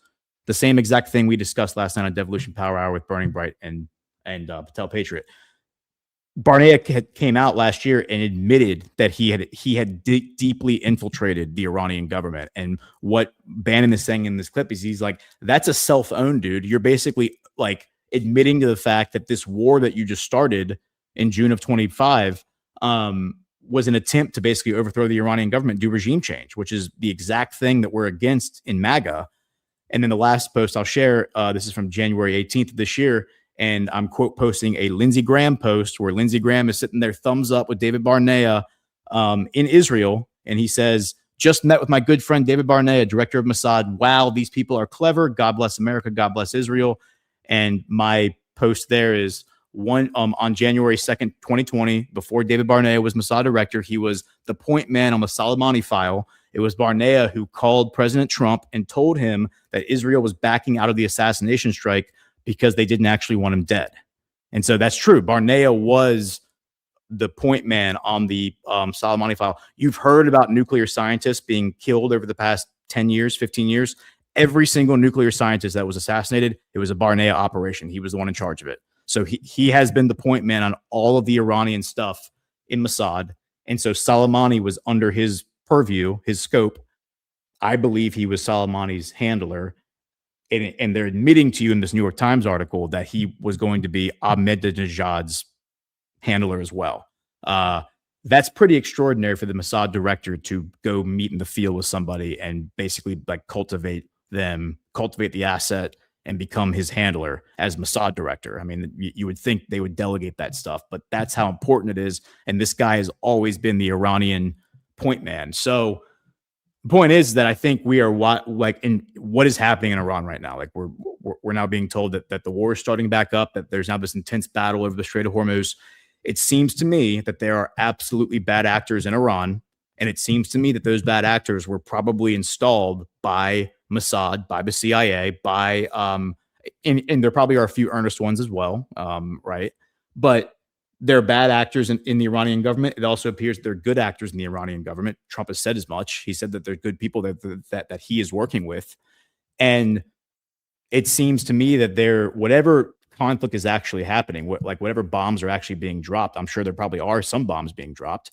the same exact thing we discussed last night on Devolution Power Hour with Burning Bright and Patel Patriot. Barnea came out last year and admitted that he had deeply infiltrated the Iranian government. And what Bannon is saying in this clip is he's like, that's a self-own, dude. You're basically like admitting to the fact that this war that you just started in June of 25 was an attempt to basically overthrow the Iranian government, do regime change, which is the exact thing that we're against in MAGA. And then the last post I'll share, this is from January 18th of this year, and I'm quote posting a Lindsey Graham post where Lindsey Graham is sitting there thumbs up with David Barnea in Israel. And he says, just met with my good friend David Barnea, director of Mossad. Wow, these people are clever. God bless America. God bless Israel. And my post there is on January 2nd, 2020, before David Barnea was Mossad director, he was the point man on the Soleimani file. It was Barnea who called President Trump and told him that Israel was backing out of the assassination strike because they didn't actually want him dead. And so that's true. Barnea was the point man on the Soleimani file. You've heard about nuclear scientists being killed over the past 10 years, 15 years. Every single nuclear scientist that was assassinated, it was a Barnea operation. He was the one in charge of it. So he has been the point man on all of the Iranian stuff in Mossad. And so Soleimani was under his purview, his scope. I believe he was Soleimani's handler. And they're admitting to you in this New York Times article that he was going to be Ahmadinejad's handler as well. That's pretty extraordinary for the Mossad director to go meet in the field with somebody and basically like cultivate the asset and become his handler as Mossad director. I mean, you would think they would delegate that stuff, but that's how important it is. And this guy has always been the Iranian point man. So the point is that I think we are what is happening in Iran right now. Like we're now being told that the war is starting back up, that there's now this intense battle over the Strait of Hormuz. It seems to me that there are absolutely bad actors in Iran. And it seems to me that those bad actors were probably installed by Mossad, by the CIA, and there probably are a few earnest ones as well, right? But they're bad actors in the Iranian government. It also appears they're good actors in the Iranian government. Trump has said as much. He said that they're good people that he is working with. And it seems to me that whatever conflict is actually happening, whatever bombs are actually being dropped, I'm sure there probably are some bombs being dropped.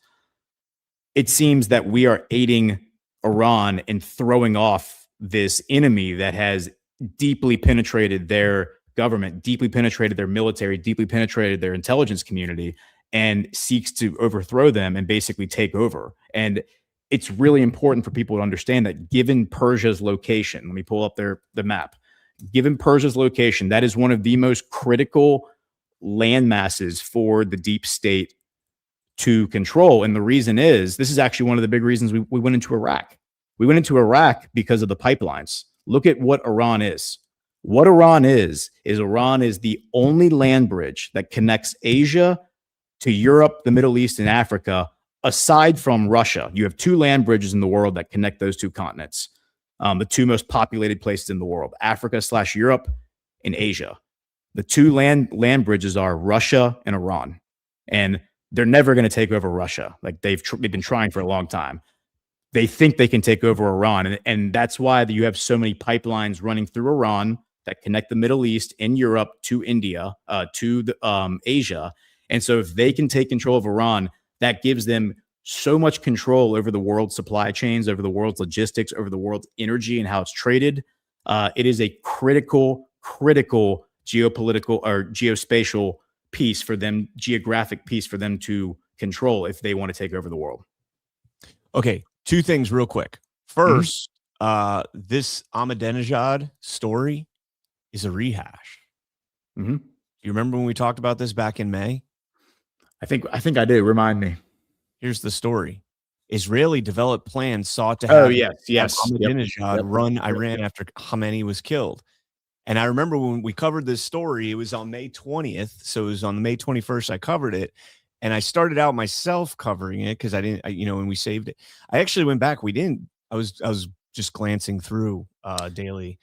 It seems that we are aiding Iran in throwing off this enemy that has deeply penetrated their government, deeply penetrated their military, deeply penetrated their intelligence community, and seeks to overthrow them and basically take over. And it's really important for people to understand that given Persia's location, let me pull up the map. Given Persia's location, that is one of the most critical land masses for the deep state to control. And the reason is, this is actually one of the big reasons we went into Iraq. We went into Iraq because of the pipelines. Look at what Iran is. What Iran is Iran is the only land bridge that connects Asia to Europe, the Middle East, and Africa. Aside from Russia, you have 2 land bridges in the world that connect those 2 continents, the 2 most populated places in the world, Africa/Europe and Asia. The 2 land bridges are Russia and Iran, and they're never going to take over Russia. Like they've been trying for a long time. They think they can take over Iran, and that's why you have so many pipelines running through Iran that connect the Middle East and Europe to India, to the, Asia. And so if they can take control of Iran, that gives them so much control over the world's supply chains, over the world's logistics, over the world's energy and how it's traded. It is a critical geopolitical or geospatial piece for them, geographic piece for them to control if they want to take over the world. Okay, 2 things real quick. First, this Ahmadinejad story is a rehash. Mm-hmm. You remember when we talked about this back in May? I think I do. Remind me. Here's the story. Israeli developed plans sought to have Ahmadinejad run Iran after Khamenei was killed. And I remember when we covered this story, it was on May 20th. So it was on May 21st, I covered it. And I started out myself covering it because I didn't, when we saved it. I actually went back. I was just glancing through daily.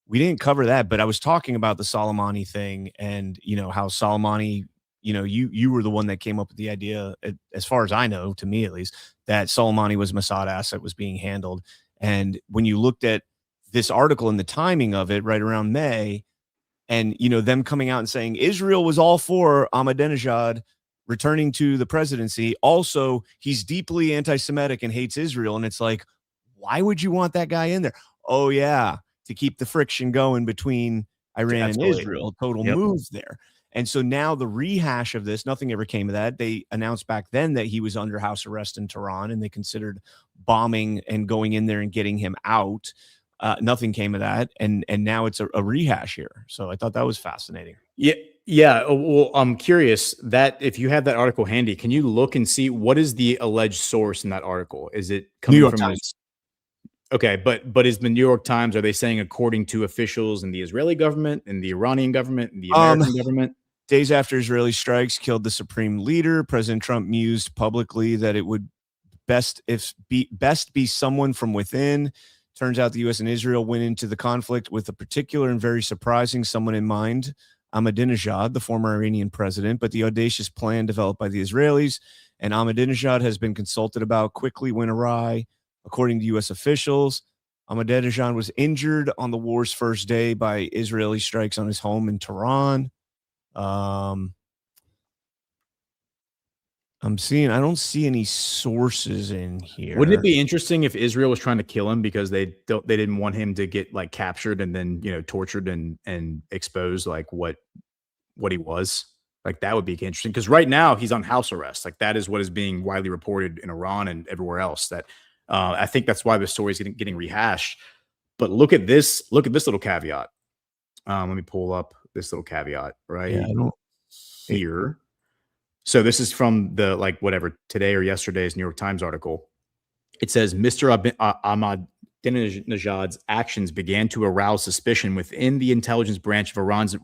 We didn't cover that, but I was talking about the Soleimani thing and, how Soleimani, you were the one that came up with the idea, as far as I know, to me at least, that Soleimani was Mossad asset was being handled. And when you looked at this article and the timing of it right around May, and, them coming out and saying Israel was all for Ahmadinejad returning to the presidency. Also, he's deeply anti-Semitic and hates Israel. And it's like, why would you want that guy in there? Oh, yeah, to keep the friction going between Iran and Israel. Total move there. And so now the rehash of this, nothing ever came of that. They announced back then that he was under house arrest in Tehran, and they considered bombing and going in there and getting him out. Nothing came of that. And now it's a rehash here. So I thought that was fascinating. Yeah. Well, I'm curious that if you have that article handy, can you look and see what is the alleged source in that article? Is it coming New York from Times? Okay, but is the New York Times, are they saying according to officials in the Israeli government, in the Iranian government, in the American government? Days after Israeli strikes killed the supreme leader, President Trump mused publicly that it would best be someone from within. Turns out the U.S. and Israel went into the conflict with a particular and very surprising someone in mind, Ahmadinejad, the former Iranian president, but the audacious plan developed by the Israelis and Ahmadinejad has been consulted about quickly went awry. According to U.S. officials, Ahmadinejad was injured on the war's first day by Israeli strikes on his home in Tehran. I don't see any sources in here. Wouldn't it be interesting if Israel was trying to kill him because they didn't want him to get like captured and then tortured and exposed like what he was? Like that would be interesting because right now he's on house arrest. Like that is what is being widely reported in Iran and everywhere else. That I think that's why the story is getting rehashed. But look at this little caveat. Let me pull up this little caveat right here. So this is from the today or yesterday's New York Times article. It says Mr. Ahmadinejad's actions began to arouse suspicion within the intelligence branch of Iran's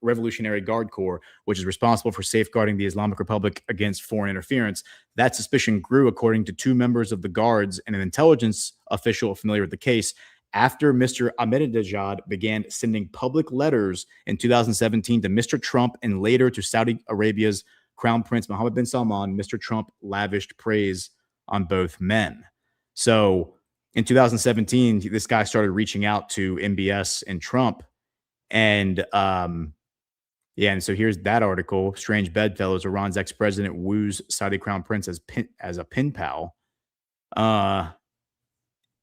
Revolutionary Guard Corps, which is responsible for safeguarding the Islamic Republic against foreign interference. That suspicion grew, according to 2 members of the guards and an intelligence official familiar with the case, after Mr. Ahmadinejad began sending public letters in 2017 to Mr. Trump and later to Saudi Arabia's Crown Prince Mohammed bin Salman. Mr. Trump lavished praise on both men. So in 2017, this guy started reaching out to MBS and Trump. And and so here's that article. Strange bedfellows. Iran's ex-president woos Saudi Crown Prince as a pen pal.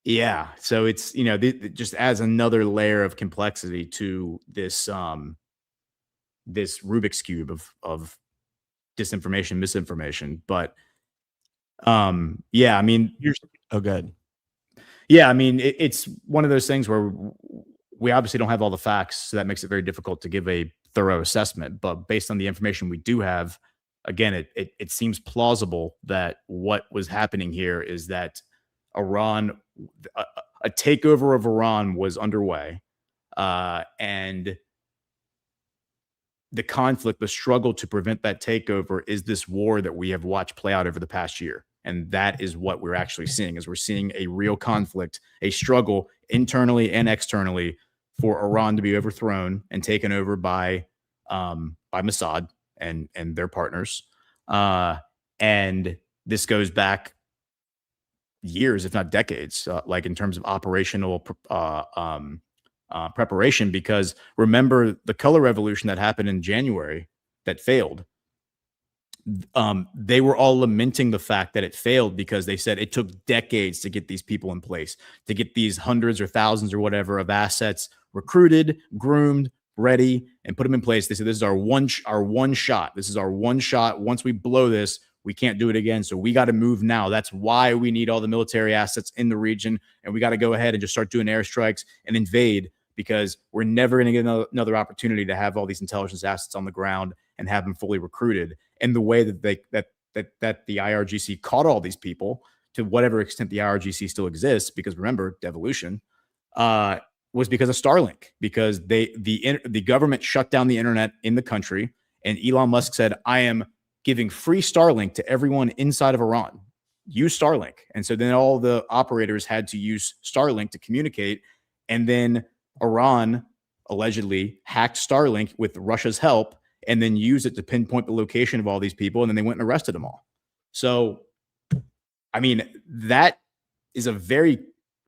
Yeah, so it's just adds another layer of complexity to this this Rubik's cube of disinformation, misinformation. But yeah, I mean, good. Yeah, I mean, it's one of those things where we obviously don't have all the facts, so that makes it very difficult to give a thorough assessment. But based on the information we do have, again, it seems plausible that what was happening here is that Iran, a takeover of Iran was underway, and the conflict, the struggle to prevent that takeover is this war that we have watched play out over the past year. And that is what we're actually seeing, is we're seeing a real conflict, a struggle internally and externally for Iran to be overthrown and taken over by Mossad and their partners. And this goes back years, if not decades, like in terms of operational preparation, because remember the color revolution that happened in January that failed. They were all lamenting the fact that it failed because they said it took decades to get these people in place, to get these hundreds or thousands or whatever of assets recruited, groomed, ready, and put them in place. They said, this is our one shot. This is our one shot. Once we blow this, we can't do it again. So we got to move now. That's why we need all the military assets in the region. And we got to go ahead and just start doing airstrikes and invade, because we're never going to get another opportunity to have all these intelligence assets on the ground and have them fully recruited. And the way that that the IRGC caught all these people, to whatever extent the IRGC still exists, because remember, devolution, was because of Starlink, because the government shut down the internet in the country, and Elon Musk said, I am giving free Starlink to everyone inside of Iran. Use Starlink. And so then all the operators had to use Starlink to communicate. And then Iran allegedly hacked Starlink with Russia's help and then used it to pinpoint the location of all these people. And then they went and arrested them all. So, I mean, that is a very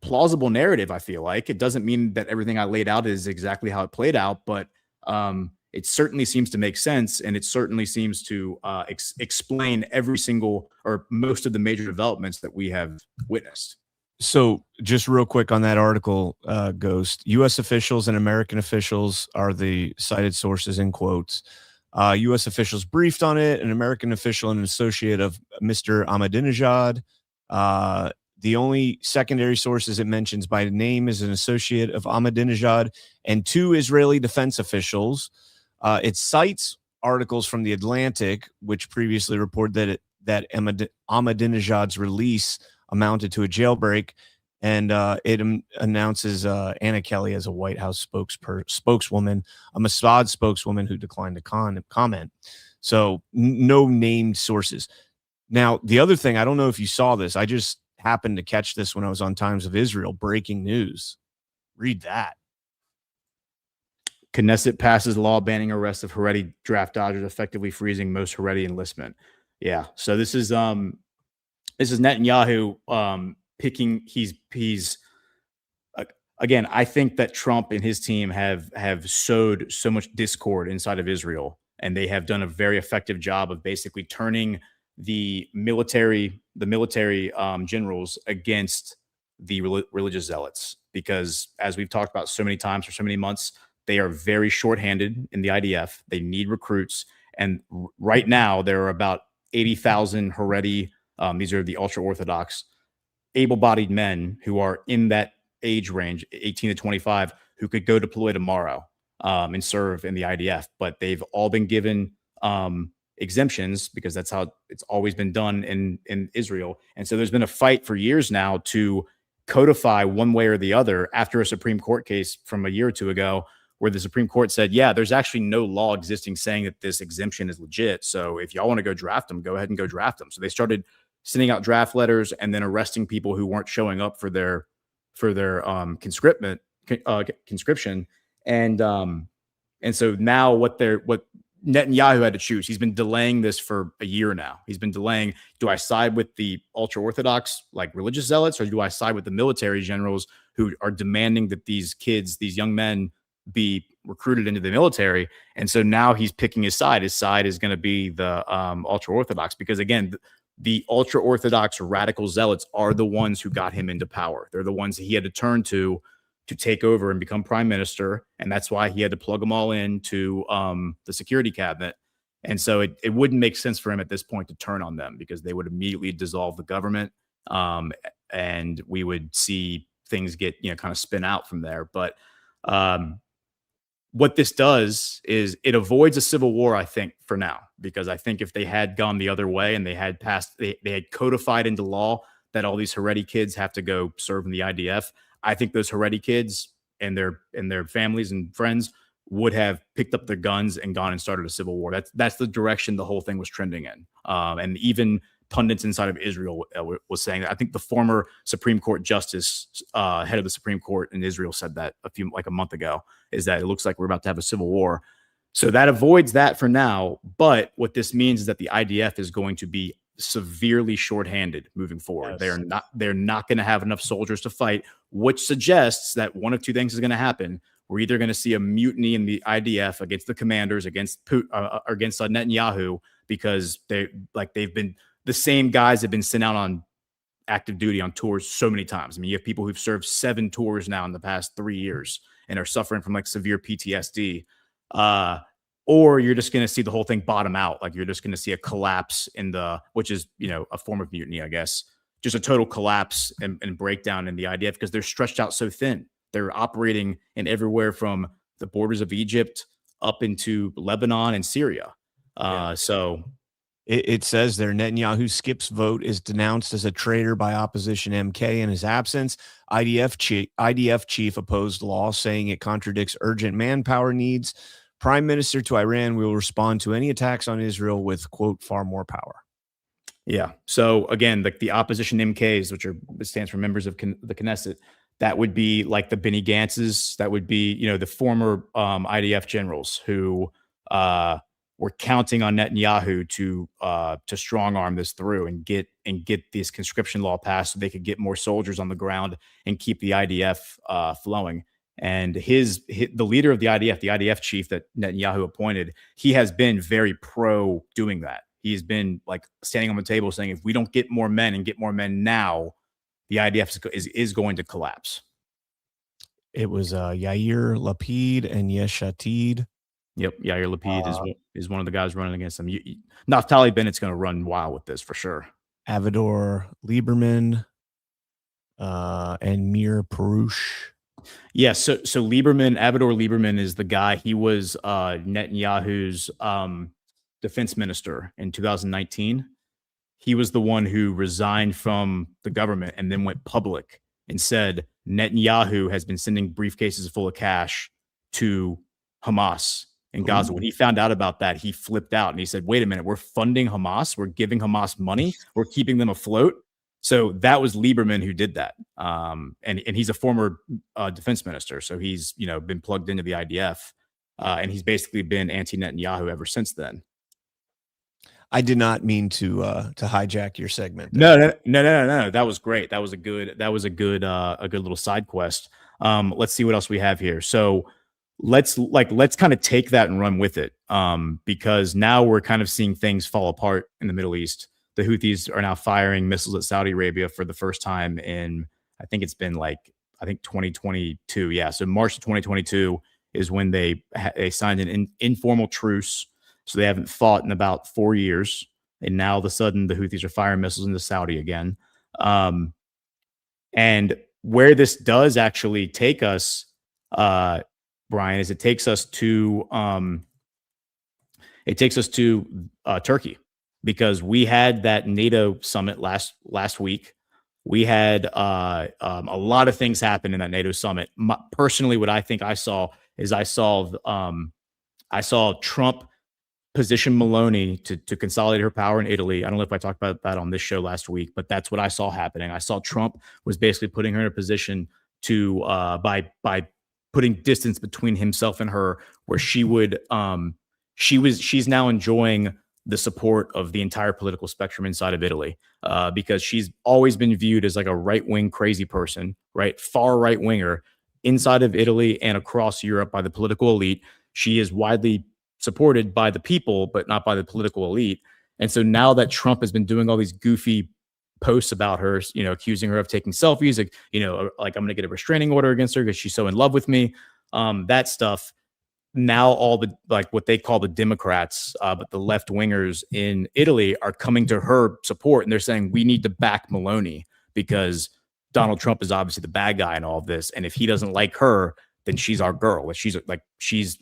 plausible narrative. I feel like it doesn't mean that everything I laid out is exactly how it played out, but it certainly seems to make sense. And it certainly seems to explain every single or most of the major developments that we have witnessed. So just real quick on that article, Ghost, U.S. officials and American officials are the cited sources in quotes. U.S. officials briefed on it, an American official and an associate of Mr. Ahmadinejad. The only secondary sources it mentions by name is an associate of Ahmadinejad and 2 Israeli defense officials. It cites articles from The Atlantic, which previously reported that Ahmadinejad's release amounted to a jailbreak, and it announces Anna Kelly as a White House spokeswoman, a Mossad spokeswoman who declined to comment. So no named sources. Now, the other thing, I don't know if you saw this. I just happened to catch this when I was on Times of Israel. Breaking news. Read that. Knesset passes law banning arrest of Haredi draft dodgers, effectively freezing most Haredi enlistment. Yeah. So this is Netanyahu picking. He's again. I think that Trump and his team have sowed so much discord inside of Israel, and they have done a very effective job of basically turning the military generals against the religious zealots. Because as we've talked about so many times for so many months, they are very shorthanded in the IDF. They need recruits, and right now there are about 80,000 Haredi. These are the ultra-Orthodox, able-bodied men who are in that age range, 18 to 25, who could go deploy tomorrow and serve in the IDF. But they've all been given exemptions, because that's how it's always been done in Israel. And so there's been a fight for years now to codify one way or the other, after a Supreme Court case from a year or two ago, where the Supreme Court said, yeah, there's actually no law existing saying that this exemption is legit. So if y'all want to go draft them, go ahead and go draft them. So they started sending out draft letters and then arresting people who weren't showing up for their conscription. And so now what Netanyahu had to choose. He's been delaying this for a year now. He's been delaying. Do I side with the ultra-Orthodox, like religious zealots, or do I side with the military generals who are demanding that these kids, these young men, be recruited into the military? And so now he's picking his side. His side is going to be the ultra-Orthodox, because again, the ultra-Orthodox radical zealots are the ones who got him into power. They're the ones that he had to turn to take over and become prime minister. And that's why he had to plug them all into the security cabinet. And so it wouldn't make sense for him at this point to turn on them, because they would immediately dissolve the government. And we would see things get, kind of spin out from there. But what this does is it avoids a civil war, I think, for now, because I think if they had gone the other way and they had codified into law that all these Haredi kids have to go serve in the IDF, I think those Haredi kids and their families and friends would have picked up their guns and gone and started a civil war. That's the direction the whole thing was trending in. And even pundits inside of Israel was saying that. I think the former Supreme Court justice, head of the Supreme Court in Israel, said that a month ago, is that it looks like we're about to have a civil war. So that avoids that for now. But what this means is that the IDF is going to be severely shorthanded moving forward. Yes. They're not going to have enough soldiers to fight, which suggests that one of two things is going to happen. We're either going to see a mutiny in the IDF against the commanders, against Netanyahu, because they've been, the same guys have been sent out on active duty on tours so many times. I mean, you have people who've served 7 tours now in the past 3 years and are suffering from like severe PTSD. Or you're just going to see the whole thing bottom out. Like you're just going to see a collapse which is, a form of mutiny, I guess, just a total collapse and breakdown in the IDF because they're stretched out so thin. They're operating in everywhere from the borders of Egypt up into Lebanon and Syria. So it says there, Netanyahu skips vote, is denounced as a traitor by opposition MK in his absence. IDF chief opposed law, saying it contradicts urgent manpower needs. Prime Minister to Iran will respond to any attacks on Israel with, quote, far more power. Yeah. So again, the opposition MKs, which stands for members of the Knesset, that would be like the Benny Gantz's, that would be, the former IDF generals who were counting on Netanyahu to strong arm this through and get this conscription law passed so they could get more soldiers on the ground and keep the IDF flowing. And the leader of the IDF chief that Netanyahu appointed, he has been very pro doing that. He's been like standing on the table saying, if we don't get more men and get more men now, the IDF is going to collapse. It was Yair Lapid and Yesh Atid. Yep, Yair Lapid is one of the guys running against him. Naftali Bennett's going to run wild with this for sure. Avigdor Lieberman and Mir Perush. Yeah, so Avigdor Lieberman is the guy. He was Netanyahu's defense minister in 2019. He was the one who resigned from the government and then went public and said Netanyahu has been sending briefcases full of cash to Hamas in Gaza. When he found out about that, he flipped out and he said, wait a minute, we're funding Hamas. We're giving Hamas money. We're keeping them afloat. So that was Lieberman who did that. And he's a former defense minister. So he's, been plugged into the IDF and he's basically been anti-Netanyahu ever since then. I did not mean to hijack your segment. No. That was great. That was a good little side quest. Let's see what else we have here. So let's kind of take that and run with it. Because now we're kind of seeing things fall apart in the Middle East. The Houthis are now firing missiles at Saudi Arabia for the first time in, I think it's been 2022. Yeah. So March of 2022 is when they signed an informal truce. So they haven't fought in about 4 years. And now all of a sudden the Houthis are firing missiles into Saudi again. And where this does actually take us, Brian, is it takes us to Turkey. Because we had that NATO summit last week. We had a lot of things happen in that NATO summit. Personally, what I think I saw is I saw Trump position Meloni to consolidate her power in Italy. I don't know if I talked about that on this show last week, but that's what I saw happening. I saw Trump was basically putting her in a position to by putting distance between himself and her, where she's now enjoying the support of the entire political spectrum inside of Italy, because she's always been viewed as like a right-wing crazy person, right? Far right-winger inside of Italy and across Europe by the political elite. She is widely supported by the people, but not by the political elite. And so now that Trump has been doing all these goofy posts about her, accusing her of taking selfies, like I'm going to get a restraining order against her because she's so in love with me, that stuff. Now all the what they call the Democrats, but the left wingers in Italy are coming to her support, and they're saying we need to back Meloni because Donald Trump is obviously the bad guy in all of this, and if he doesn't like her, then she's our girl. She's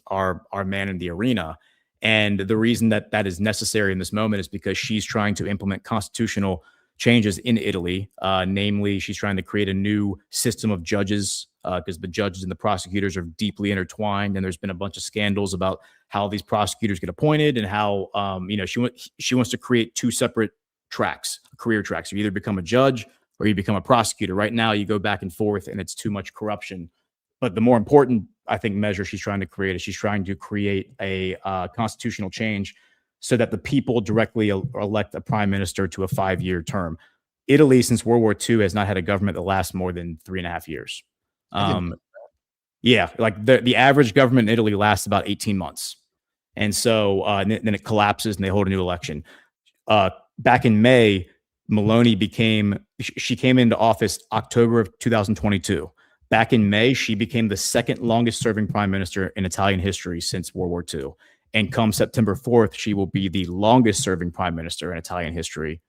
our man in the arena. And the reason that is necessary in this moment is because she's trying to implement constitutional changes in Italy. Namely, she's trying to create a new system of judges because the judges and the prosecutors are deeply intertwined, and there's been a bunch of scandals about how these prosecutors get appointed and how she wants to create two separate tracks, career tracks. You either become a judge or you become a prosecutor. Right now, you go back and forth, and it's too much corruption. But the more important, I think, measure she's trying to create is she's trying to create a constitutional change so that the people directly elect a prime minister to a 5-year term. Italy, since World War II, has not had a government that lasts more than 3.5 years. Yeah, like the average government in Italy lasts about 18 months. And so then it collapses and they hold a new election. Back in May, Meloni she came into office October of 2022. Back in May, she became the second longest serving prime minister in Italian history since World War II. And come September 4th, she will be the longest serving prime minister in Italian history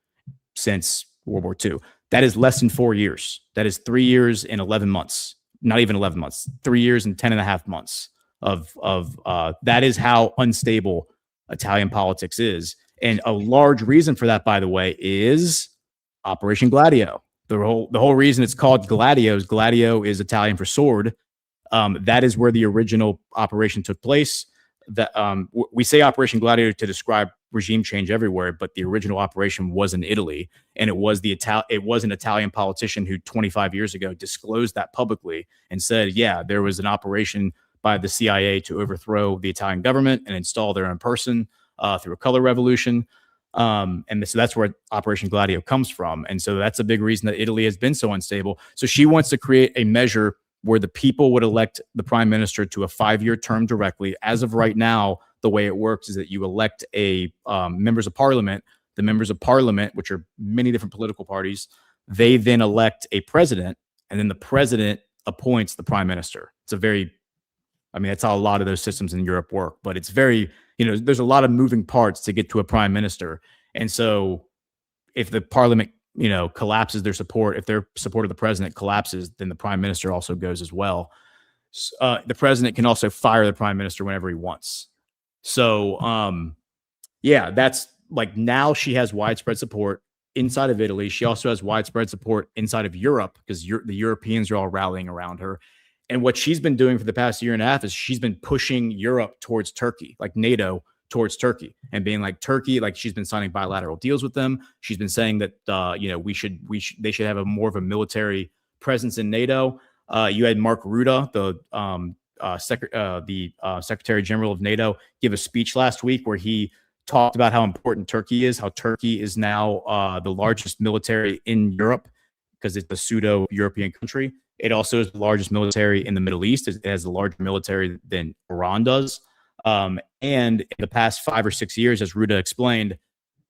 since World War II. That is less than 4 years. That is 3 years and 11 months. Not even 11 months, 3 years and 10.5 months of that is how unstable Italian politics is. And a large reason for that, by the way, is Operation Gladio. The whole reason it's called Gladio is Gladio is Italian for sword. That is where the original operation took place. We say Operation Gladio to describe regime change everywhere, but the original operation was in Italy, and it was an Italian politician who 25 years ago disclosed that publicly and said, yeah, there was an operation by the CIA to overthrow the Italian government and install their own person through a color revolution. So that's where Operation Gladio comes from. And so that's a big reason that Italy has been so unstable. So she wants to create a measure where the people would elect the prime minister to a 5-year term directly. As of right now, the way it works is that you elect members of parliament. The members of parliament, which are many different political parties, they then elect a president, and then the president appoints the prime minister. That's how a lot of those systems in Europe work, but it's very, there's a lot of moving parts to get to a prime minister. And so if the parliament, collapses their support, if their support of the president collapses, then the prime minister also goes as well. The president can also fire the prime minister whenever he wants. So, that's like now she has widespread support inside of Italy. She also has widespread support inside of Europe because the Europeans are all rallying around her. And what she's been doing for the past year and a half is she's been pushing Europe towards Turkey, like NATO towards Turkey, and being like Turkey, like she's been signing bilateral deals with them. She's been saying that they should have more of a military presence in NATO. You had Mark Rutte, the Secretary General of NATO, give a speech last week where he talked about how important Turkey is, how Turkey is now the largest military in Europe because it's a pseudo-European country. It also is the largest military in the Middle East. It has a larger military than Iran does. And in the past 5 or 6 years, as Rutte explained,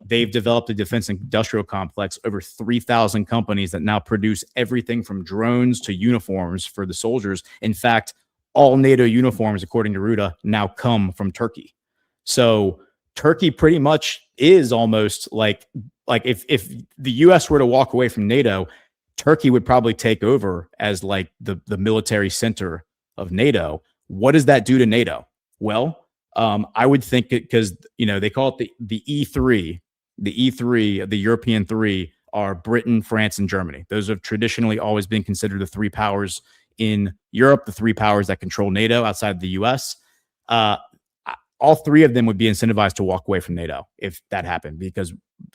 they've developed a defense industrial complex, over 3,000 companies that now produce everything from drones to uniforms for the soldiers. In fact, all NATO uniforms, according to Rutte, now come from Turkey. So Turkey pretty much is almost like if the U.S. were to walk away from NATO, Turkey would probably take over as like the military center of NATO. What does that do to NATO? Well, I would think because they call it the E3, the European three are Britain, France, and Germany. Those have traditionally always been considered the three powers in Europe, the three powers that control NATO outside of the U.S. All three of them would be incentivized to walk away from NATO if that happened, because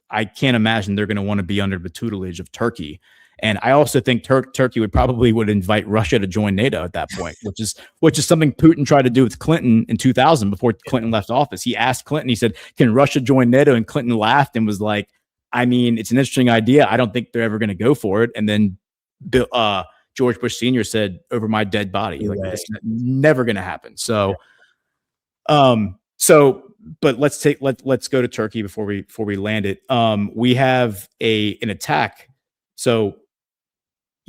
I can't imagine they're going to want to be under the tutelage of Turkey. And I also think Turkey would invite Russia to join NATO at that point, which is something Putin tried to do with Clinton in 2000 before Clinton left office. He asked Clinton, he said, "Can Russia join NATO?" And Clinton laughed and was like, "I mean, it's an interesting idea. I don't think they're ever going to go for it." And then George Bush Sr. said, "Over my dead body." Like, it's never going to happen. So, but let's go to Turkey before we land it. We have an attack. So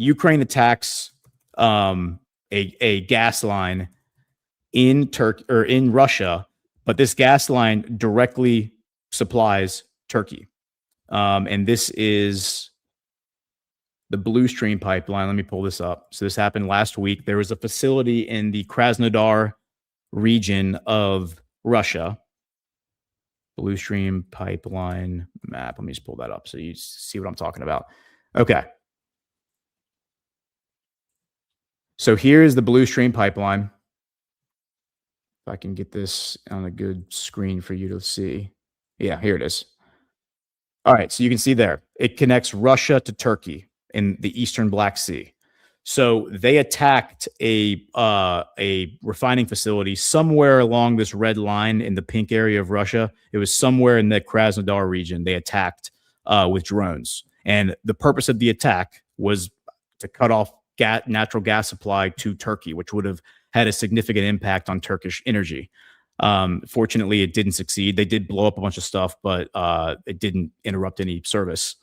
Ukraine attacks a gas line in Russia, but this gas line directly supplies Turkey. And this is the Blue Stream pipeline. Let me pull this up. So this happened last week. There was a facility in the Krasnodar region of Russia. Blue Stream pipeline map. Let me just pull that up so you see what I'm talking about. Okay. So here's the Blue Stream pipeline. If I can get this on a good screen for you to see. Yeah, here it is. All right, so you can see there. It connects Russia to Turkey in the Eastern Black Sea. So they attacked a refining facility somewhere along this red line in the pink area of Russia. It was somewhere in the Krasnodar region. They attacked with drones. And the purpose of the attack was to cut off natural gas supply to Turkey, which would have had a significant impact on Turkish energy. Fortunately, it didn't succeed. They did blow up a bunch of stuff, but it didn't interrupt any service.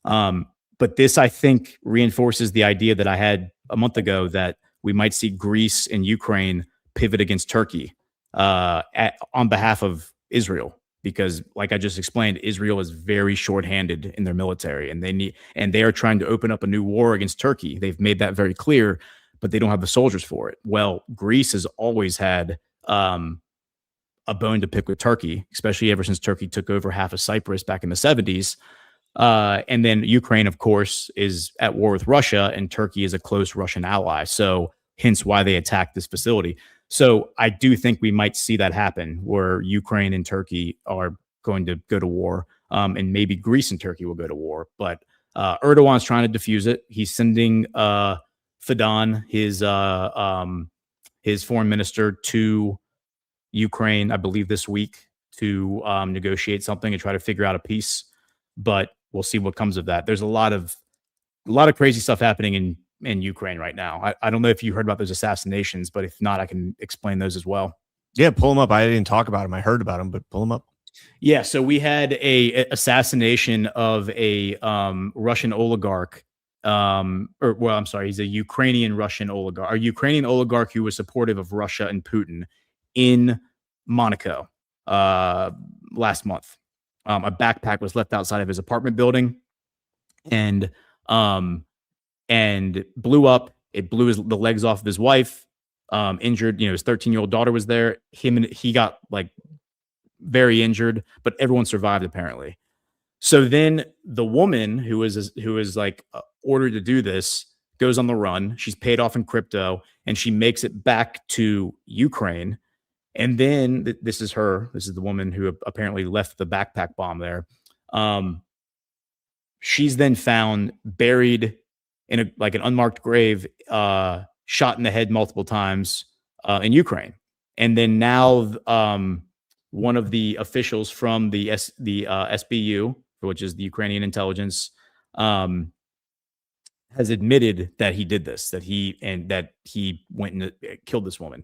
But this, I think, reinforces the idea that I had a month ago that we might see Greece and Ukraine pivot against Turkey on behalf of Israel. Because, like I just explained, Israel is very shorthanded in their military, and they are trying to open up a new war against Turkey. They've made that very clear, but they don't have the soldiers for it. Well, Greece has always had a bone to pick with Turkey, especially ever since Turkey took over half of Cyprus back in the 70s. And then Ukraine, of course, is at war with Russia, and Turkey is a close Russian ally. So hence why they attacked this facility. So I do think we might see that happen, where Ukraine and Turkey are going to go to war, and maybe Greece and Turkey will go to war. But Erdogan's trying to defuse it. He's sending Fidan, his foreign minister, to Ukraine, I believe, this week to negotiate something and try to figure out a peace. But we'll see what comes of that. There's a lot of crazy stuff happening in Ukraine right now. I don't know if you heard about those assassinations, but if not, I can explain those as well. Yeah, pull them up. I didn't talk about them. I heard about them, but pull them up. Yeah, so we had a assassination of a Russian oligarch. He's a Ukrainian Russian oligarch, a Ukrainian oligarch who was supportive of Russia and Putin in Monaco last month. A backpack was left outside of his apartment building and blew up. It blew the legs off of his wife, injured, his 13-year-old daughter was there. He got like very injured, but everyone survived apparently. So then the woman who is like ordered to do this goes on the run. She's paid off in crypto and she makes it back to Ukraine. And then this is the woman who apparently left the backpack bomb there. She's then found buried in an unmarked grave, shot in the head multiple times in Ukraine. And then now one of the officials from the SBU, which is the Ukrainian intelligence, has admitted that he did this, that he went and killed this woman.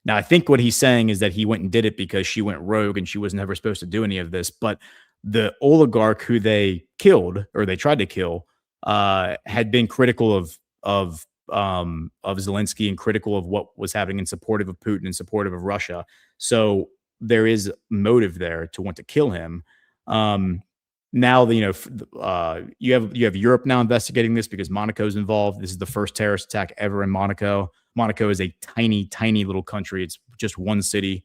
Now, I think what he's saying is that he went and did it because she went rogue and she was never supposed to do any of this. But the oligarch who they killed, or they tried to kill, had been critical of Zelensky and critical of what was happening, and supportive of Putin and supportive of Russia. So there is motive there to want to kill him. Now, you have Europe now investigating this because Monaco's involved. This is the first terrorist attack ever in Monaco. Monaco is a tiny, tiny little country. It's just one city.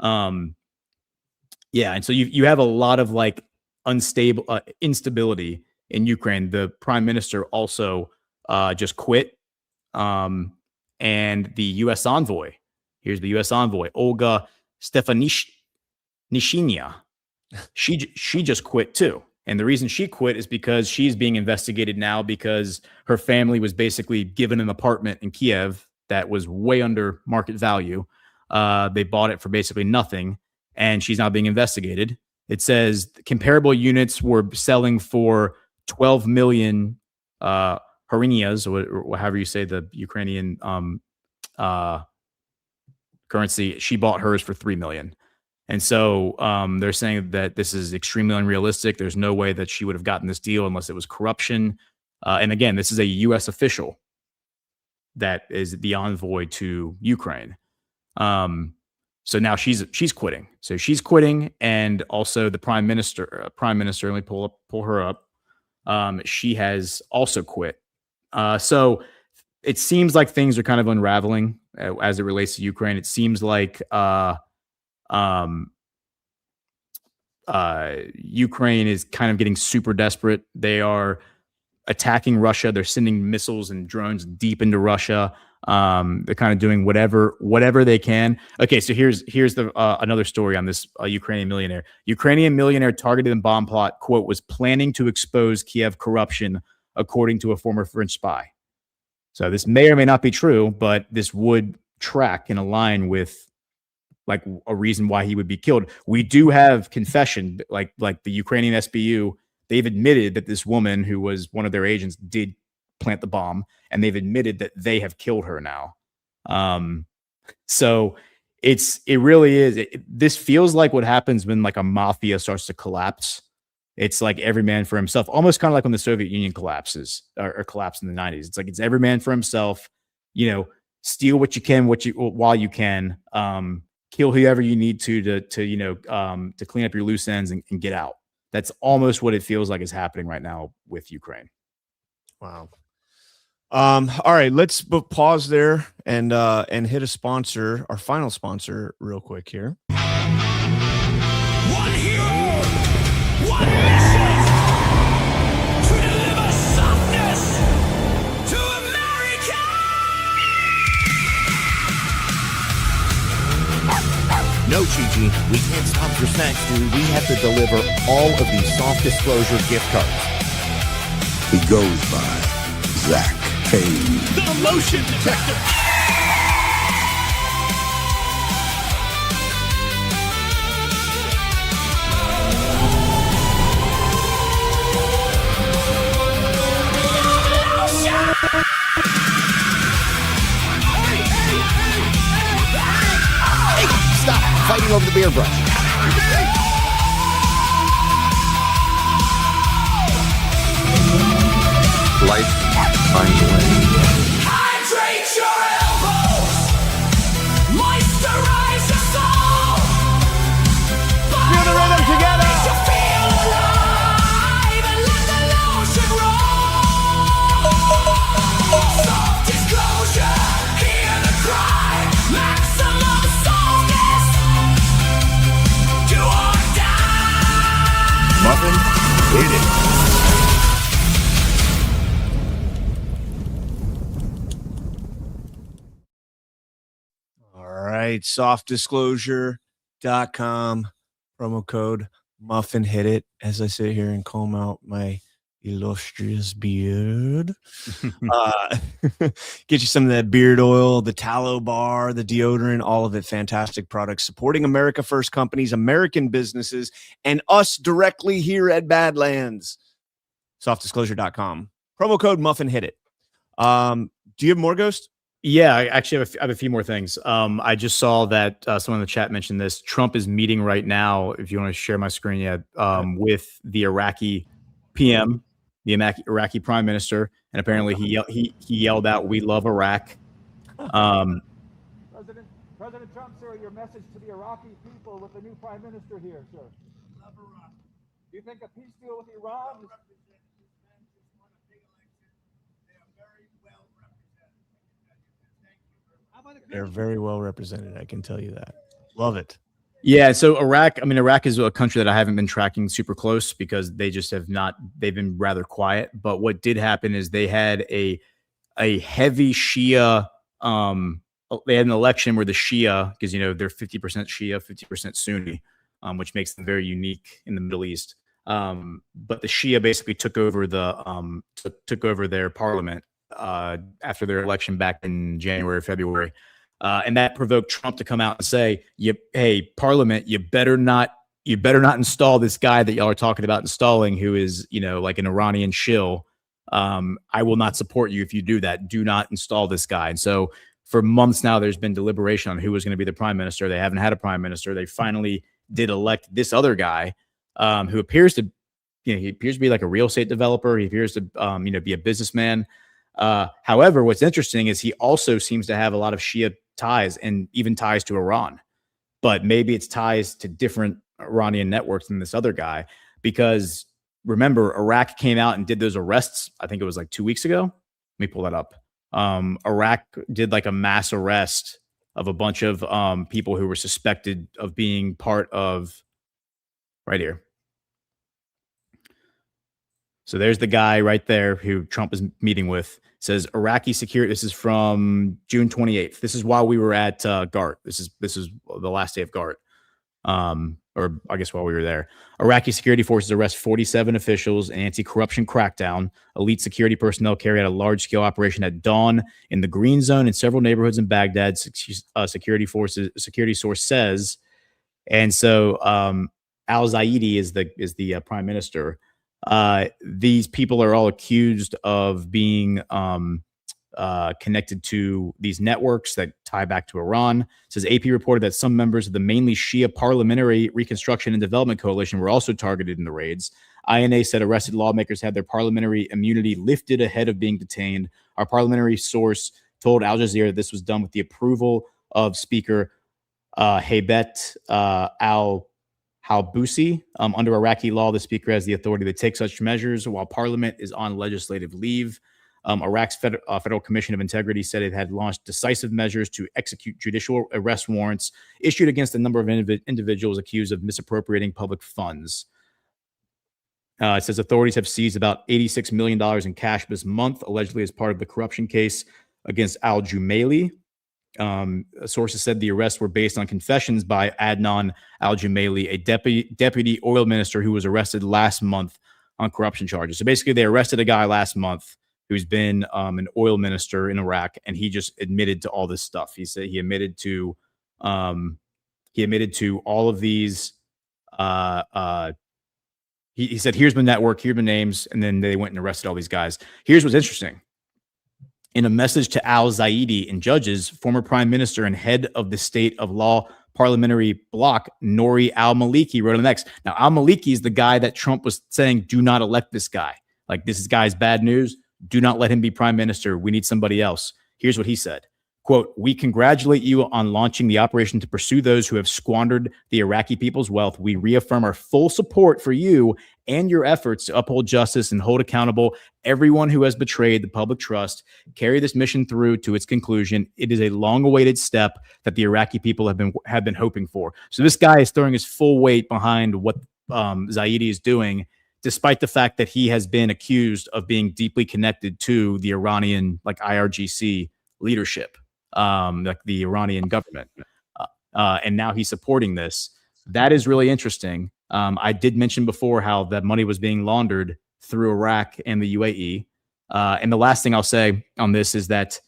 And so you have a lot of like instability in Ukraine. The prime minister also just quit. And the U.S. envoy, here's the U.S. envoy, Olga Stefanishyna. She just quit too. And the reason she quit is because she's being investigated now because her family was basically given an apartment in Kiev that was way under market value. They bought it for basically nothing, and she's now being investigated. It says comparable units were selling for 12 million hryvnias, or however you say the Ukrainian currency. She bought hers for 3 million. And so they're saying that this is extremely unrealistic. There's no way that she would have gotten this deal unless it was corruption. And again, this is a U.S. official that is the envoy to Ukraine. So now she's quitting. So she's quitting, and also the prime minister. Let me pull her up. She has also quit. So it seems like things are kind of unraveling as it relates to Ukraine. It seems like Ukraine is kind of getting super desperate. They are attacking Russia. They're sending missiles and drones deep into Russia. They're kind of doing whatever they can. Okay, so here's the another story on this Ukrainian millionaire. Ukrainian millionaire targeted in bomb plot, quote, was planning to expose Kiev corruption, according to a former French spy. So this may or may not be true, but this would track and align with like a reason why he would be killed. We do have confession, like the Ukrainian SBU. They've admitted that this woman who was one of their agents did plant the bomb, and they've admitted that they have killed her now. So it really is. This feels like what happens when like a mafia starts to collapse. It's like every man for himself, almost kind of like when the Soviet Union collapses or collapsed in the 90s. It's like it's every man for himself. You know, steal what you can, while you can. Kill whoever you need to clean up your loose ends and get out. That's almost what it feels like is happening right now with Ukraine. Wow. All right, let's pause there and hit a sponsor, our final sponsor, real quick here. One hero, one mission to deliver softness to America. No, Gigi, we can't stop your snacks, dude. We have to deliver all of these soft disclosure gift cards. He goes by Zach Kane. The motion detector. Hey, stop fighting over the beer brush. Life finds a way. Hydrate your elbows. Moisturize your soul. Feel the rhythm together. Makes you feel alive and let the lotion roll. Soft disclosure. Hear the cry. Maximum softness. Do or die. Muffin, hit it. All right, softdisclosure.com, promo code Muffin, hit it as I sit here and comb out my illustrious beard. Get you some of that beard oil, the tallow bar, the deodorant, all of it. Fantastic products supporting America First companies, American businesses, and us directly here at Badlands. Softdisclosure.com, promo code Muffin, hit it. Do you have more, Ghost? Yeah, I actually have a few more things. I just saw that someone in the chat mentioned this. Trump is meeting right now, if you want to share my screen, with the Iraqi PM, the Iraqi prime minister, and apparently he yelled out, "We love Iraq." President Trump, sir, your message to the Iraqi people with the new prime minister here, sir. Love Iraq. Do you think a peace deal with Iran is... They're very well represented. I can tell you that. Love it. Yeah. So Iraq is a country that I haven't been tracking super close because they just have not, they've been rather quiet. But what did happen is they had a heavy Shia, they had an election where the Shia, because, you know, they're 50% Shia, 50% Sunni, which makes them very unique in the Middle East. But the Shia basically took over their parliament after their election back in January, February. And that provoked Trump to come out and say, hey, Parliament, you better not install this guy that y'all are talking about installing, who is, you know, like an Iranian shill. I will not support you if you do that. Do not install this guy. And so for months now, there's been deliberation on who was going to be the prime minister. They haven't had a prime minister. They finally did elect this other guy, who appears to, he appears to be like a real estate developer. He appears to, be a businessman. However, what's interesting is he also seems to have a lot of Shia ties and even ties to Iran, but maybe it's ties to different Iranian networks than this other guy, because remember, Iraq came out and did those arrests. I think it was like 2 weeks ago. Let me pull that up. Iraq did like a mass arrest of a bunch of people who were suspected of being part of right here. So there's the guy right there who Trump is meeting with. Says Iraqi security. This is from June 28th. This is while we were at GART. This is the last day of GART. Or I guess while we were there. Iraqi security forces arrest 47 officials in anti-corruption crackdown. Elite security personnel carry out a large-scale operation at dawn in the Green Zone in several neighborhoods in Baghdad. Security source says. And so al-Zaidi is the prime minister. These people are all accused of being connected to these networks that tie back to Iran. It says AP reported that some members of the mainly Shia Parliamentary Reconstruction and Development Coalition were also targeted in the raids. INA said arrested lawmakers had their parliamentary immunity lifted ahead of being detained. Our parliamentary source told Al Jazeera that this was done with the approval of Speaker Heybet al-Halbousi. Under Iraqi law, the speaker has the authority to take such measures while parliament is on legislative leave. Iraq's Federal Commission of Integrity said it had launched decisive measures to execute judicial arrest warrants issued against a number of individuals accused of misappropriating public funds. It says authorities have seized about $86 million in cash this month, allegedly as part of the corruption case against al-Jumaili. Sources said the arrests were based on confessions by Adnan al-Jumaili, a deputy oil minister who was arrested last month on corruption charges. So basically, they arrested a guy last month who's been an oil minister in Iraq, and he just admitted to all this stuff. He said he admitted to all of these. He said, "Here's my network, here's my names," and then they went and arrested all these guys. Here's what's interesting. In a message to al-Zaidi and judges, former prime minister and head of the State of Law Parliamentary Bloc, Nouri al-Maliki, wrote on the X. Now, al-Maliki is the guy that Trump was saying, do not elect this guy. Like, this guy's bad news. Do not let him be prime minister. We need somebody else. Here's what he said. Quote, "We congratulate you on launching the operation to pursue those who have squandered the Iraqi people's wealth. We reaffirm our full support for you and your efforts to uphold justice and hold accountable everyone who has betrayed the public trust. Carry this mission through to its conclusion. It is a long-awaited step that the Iraqi people have been hoping for." So this guy is throwing his full weight behind what Zaidi is doing, despite the fact that he has been accused of being deeply connected to the Iranian, like IRGC leadership, like the Iranian government. And now he's supporting this. That is really interesting. I did mention before how that money was being laundered through Iraq and the UAE. And the last thing I'll say on this is that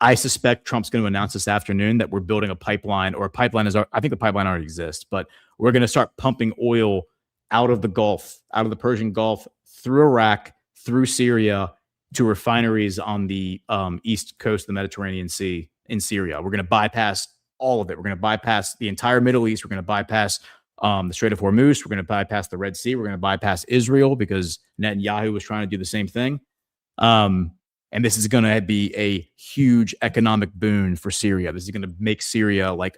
I suspect Trump's going to announce this afternoon that we're building a pipeline, or a pipeline I think the pipeline already exists, but we're going to start pumping oil out of the Gulf, out of the Persian Gulf, through Iraq, through Syria, to refineries on the east coast of the Mediterranean Sea in Syria. We're going to bypass all of it. We're going to bypass the entire Middle East. We're going to bypass the Strait of Hormuz. We're going to bypass the Red Sea. We're going to bypass Israel because Netanyahu was trying to do the same thing. And this is going to be a huge economic boon for Syria. This is going to make Syria like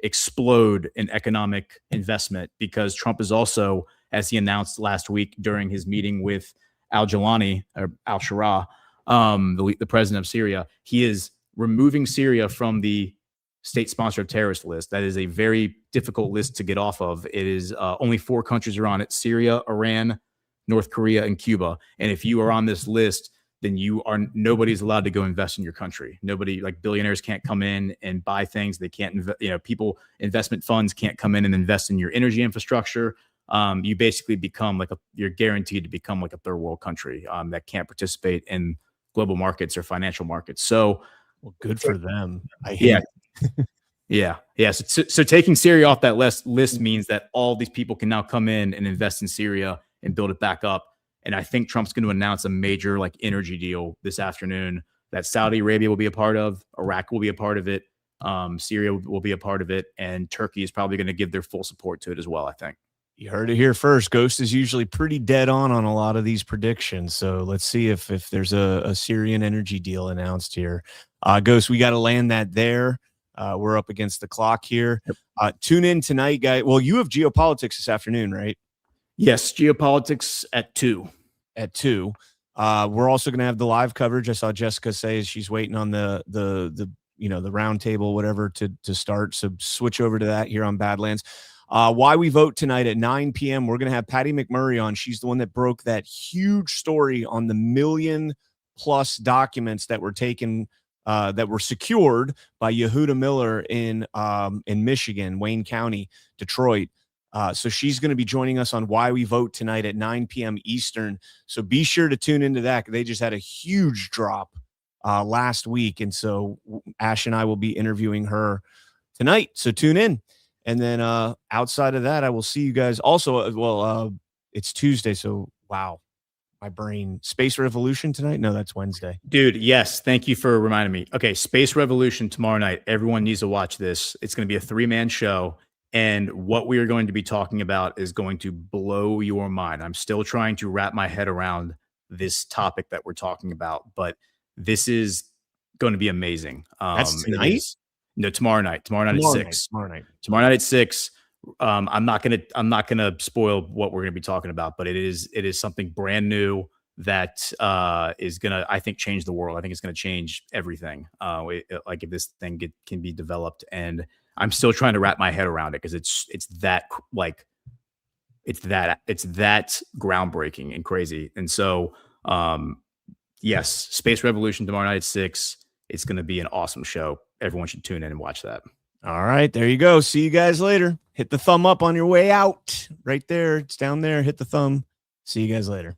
explode in economic investment, because Trump is also, as he announced last week during his meeting with al-Jilani or al-Shara, the president of Syria, he is removing Syria from the state-sponsored terrorist list. That is a very difficult list to get off of. It is only 4 countries are on it: Syria, Iran, North Korea, and Cuba. And if you are on this list, then nobody's allowed to go invest in your country. Nobody, like billionaires, can't come in and buy things. They can't, investment funds can't come in and invest in your energy infrastructure. You basically become you're guaranteed to become like a third world country that can't participate in global markets or financial markets. So, well, good for them. Yeah. So taking Syria off that list means that all these people can now come in and invest in Syria and build it back up. And I think Trump's going to announce a major energy deal this afternoon that Saudi Arabia will be a part of, Iraq will be a part of it, Syria will be a part of it, and Turkey is probably going to give their full support to it as well, I think. You heard it here first. Ghost is usually pretty dead on a lot of these predictions. So let's see if there's a Syrian energy deal announced here. Ghost, we got to land that there. We're up against the clock here. Tune in tonight, guys. Well, you have geopolitics this afternoon, right? Yes, geopolitics at 2. At 2. We're also going to have the live coverage. I saw Jessica say she's waiting on the round table, whatever, to start. So switch over to that here on Badlands. Why We Vote tonight at 9 p.m. We're going to have Patty McMurray on. She's the one that broke that huge story on the 1 million+ documents that were taken, that were secured by Yehuda Miller in Michigan, Wayne County, Detroit. So she's going to be joining us on Why We Vote tonight at 9 p.m. Eastern. So be sure to tune into that. They just had a huge drop last week. And so Ash and I will be interviewing her tonight. So tune in. And then outside of that, I will see you guys also. It's Tuesday. So wow, my brain. Space Revolution tonight? No, that's Wednesday. Dude, yes. Thank you for reminding me. Okay, Space Revolution tomorrow night. Everyone needs to watch this. It's going to be a 3-man show. And what we are going to be talking about is going to blow your mind. I'm still trying to wrap my head around this topic that we're talking about, but this is going to be amazing. That's tonight? No, tomorrow night. Tomorrow night at 6. Tomorrow night at 6. I'm not gonna spoil what we're gonna be talking about, but it is something brand new that is gonna, I think, change the world. I think it's gonna change everything. Like if this thing can be developed, and I'm still trying to wrap my head around it because it's that groundbreaking and crazy. And so yes, Space Revolution tomorrow night at 6. It's gonna be an awesome show. Everyone should tune in and watch that. All right, there you go. See you guys later. Hit the thumb up on your way out. Right there. It's down there. Hit the thumb. See you guys later.